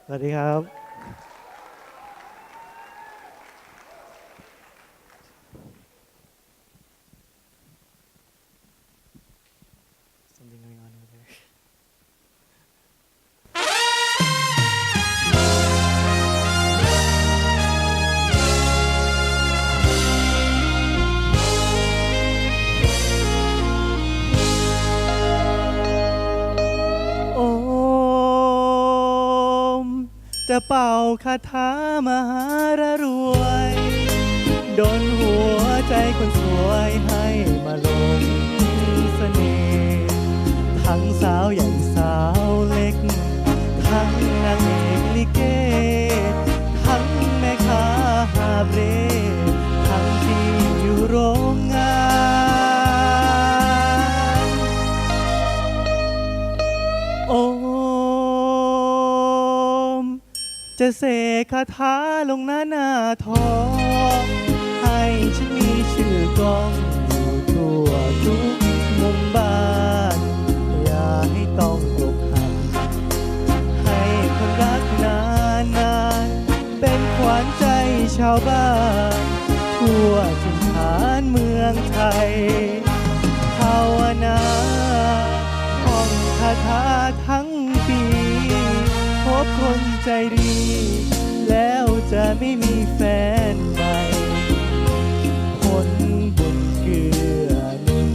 สวัสดีครับ Something going on over there.จะเป่าคาถามหารรวยดลหัวใจคนสวยให้มาลงเสน่ห์ทั้งสาวใหญ่สาวเล็กทั้งนางเอกลิเกทั้งแม่ค้าหาบเร่ทั้งที่อยู่โรงงานโอ้จะเสกคาถาลงหน้าทองให้ฉันมีชื่อกล้องอยู่ทั่วทุกมุมบ้านอย่าให้ต้องอกหักให้คนรักนานๆเป็นขวัญใจชาวบ้านทั่วถิ่นฐานเมืองไทยภาวนาท่องคาถาทั้งปีพบคนใจดีแล้วจะไม่มีแฟนใหม่ผลบุญเกื้อหนุน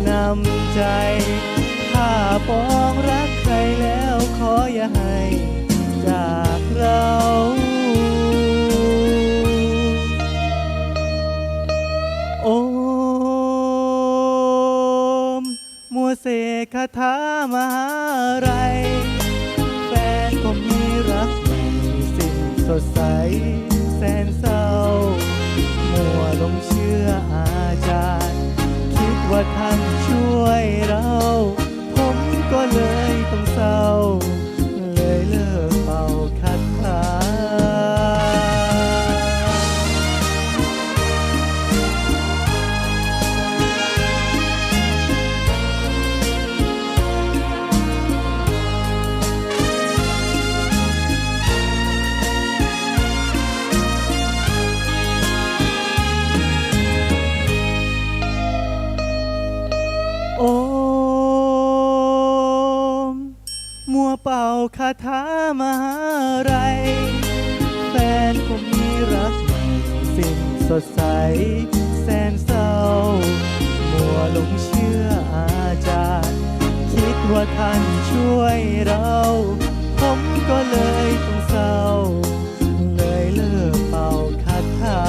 นำใจถ้าปองรักใครแล้วขออย่าให้จากเราโอมมัวเสกคาถามหาไรแฟนผมมีรักสิ่งสดใสแสนเศร้ามัวลงเชื่ออาจารย์คิดว่าท่านช่วยเราผมก็เลยต้องเศร้าเลยเลิกเป่าคาถาเป่าคาถามหาไรแฟนผมมีรักสิ่งสดใสแสนเศร้ามัวหลงเชื่ออาจารย์คิดว่าท่านช่วยเราผมก็เลยต้องเศร้าเลยเลิกเป่าคาถา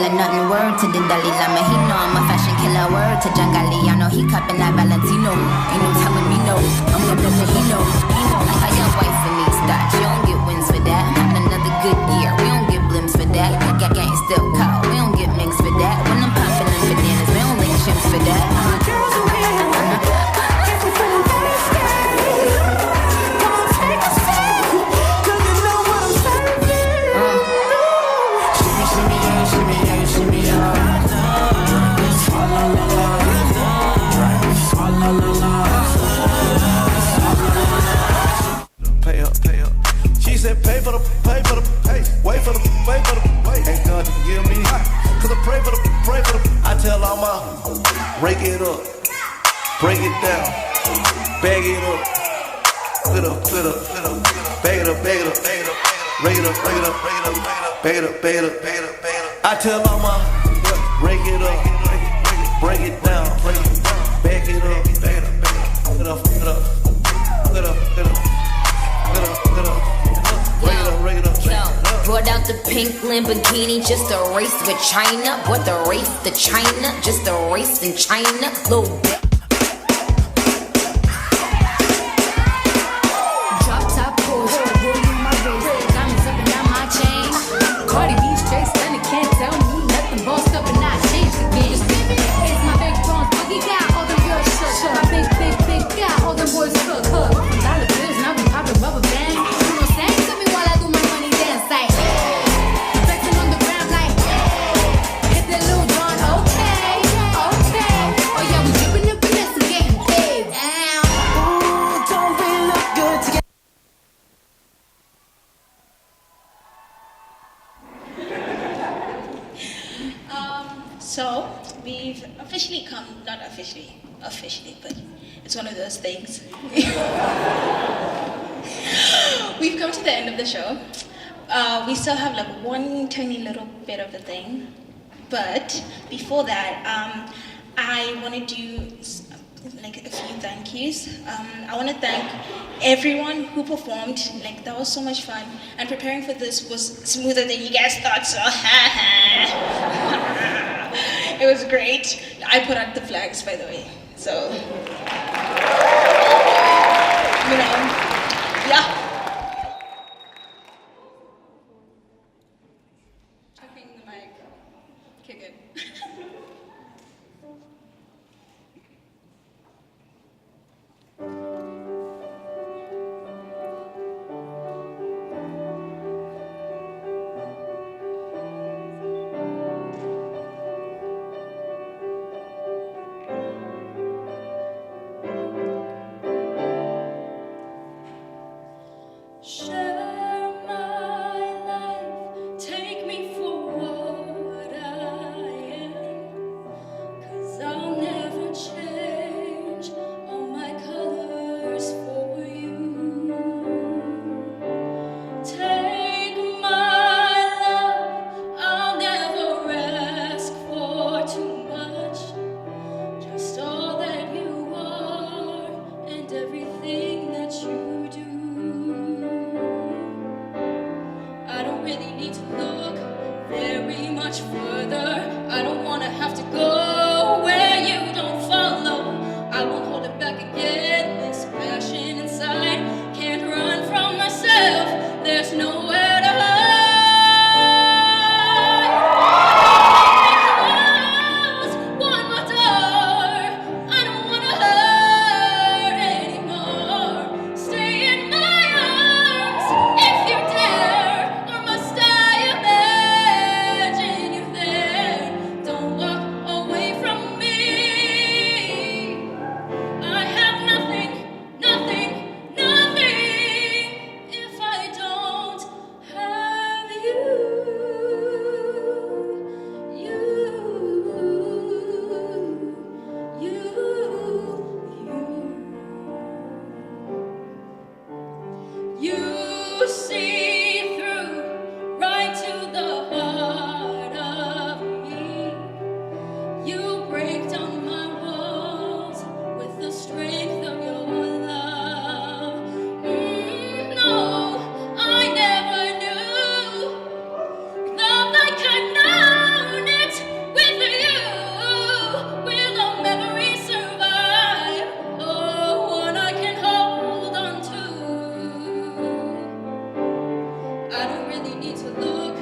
all or nothing. Word to the Dalai Lama, he know I'm a fashion killer. Word to John Galliano, he cupping that Valentino. Ain't no telling me no, I'm the brother he know. Like how your wife in these thoughts, you don't get wins for that. Had another good year, we don't get blimps for that. Gang still call, we don't get mixed for that. When I'm popping them bananas, we don't link chimps for that. Girls are here, if you're feeling thirsty, come on, take a sip, 'cause you know what I'm serving. Shimmy, shimmy, yeah, shimmy, yeah, shimmy, yeah. Ah, la, la, la. Ah, la, la, la. Pay up, pay up. She said pay for the, pay, wait for the, wait for the, wait. Ain't God to forgive me, 'cause I pray for the, I tell all my, break it up, break it down, bag it up, split up, split up, split up, bag it up, bag it up, bag it up, break it up, break it up, break it up, bag it up, bag it up, bag it up, bag it up. I tell all my, break it up, break it down, bag it up, bag it up, split up, split up, split up, split up, split up, split up. Brought out the pink Lamborghini, just a race with China. What the race to China? Just a race in China. Little bit. Drop top Porsche, rolling my wrist, diamonds up and down my chain. Cardi B straight stunning, can't tell me nothing. Bossed up and I changed the game. It's my big bronze boogie, got all them girls shook. My big got all them boys cook. Dollar bills, now we popping rubber bands. You know, sang to me while I do my money dance like. Flexing on the ground like. Hit that little John, okay. Oh yeah, we dripping and finesse and getting paid. Ooh, don't we look good together? So we've officially come, not officially, but it's one of those things. We've come to the end of the show. We still have like one tiny little bit of a thing, but before that, I want to do like a few thank yous. I want to thank everyone who performed. Like that was so much fun, and preparing for this was smoother than you guys thought. So it was great. I put out the flags, by the way. So you know, yeah. Checking the mic. Okay, good. Share my life, take me for what I am, 'cause I'll never change all my colors for you. Take my love, I'll never ask for too much, just all that you are and everything that you do. I don't really need to look very much further. I don't wanna have to go where you don't follow. I won't hold it back again. This passion inside can't run from myself. There's nowhere to hide. Close one more door. I don't wanna hurt anymore. Stay in my arms if you're there, or must I imagine you there? Don't walk away from me. really need to look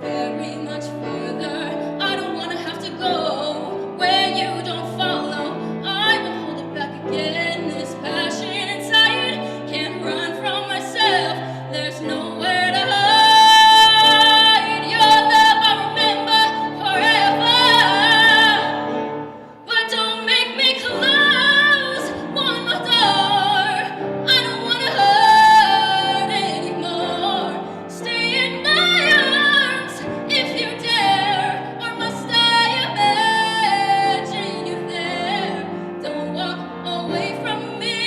very much further. I don't wanna have to go where you don't follow. I won't hold it back again. This passion inside can't run from myself. There's nowhere to hide. Your love I remember forever. But don't make me close one more door. I don't wanna hurt anymore. Stay in my arms if you dare, or must I imagine you there? Don't walk away from me.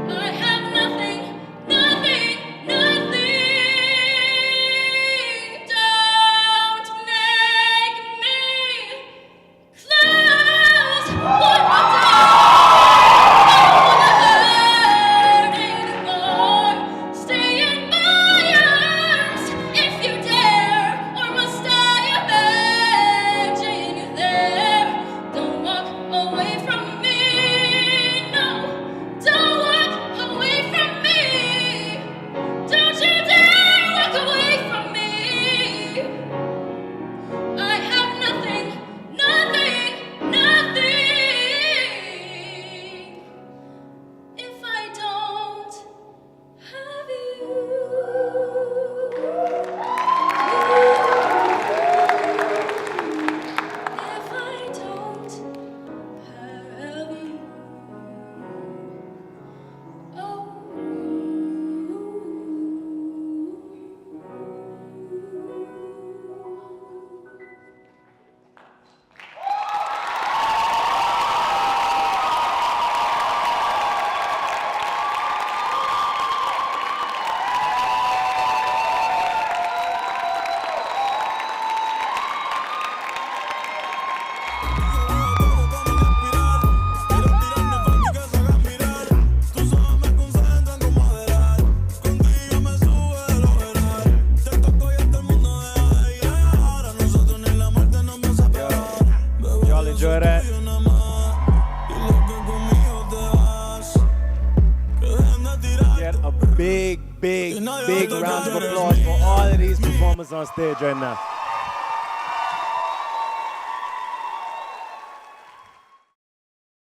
I have nothing, nothing, nothing. Don't make me close one more door. Stay in my arms if you dare, or must I imagine you there? Don't walk away from me. No, don't walk away from me. Don't you dare walk away from me. I have nothing, nothing, nothing. If I don't have you. If I don't have you. Oh. Y'all enjoy that? Get a big round of applause for all of these performers on stage right now.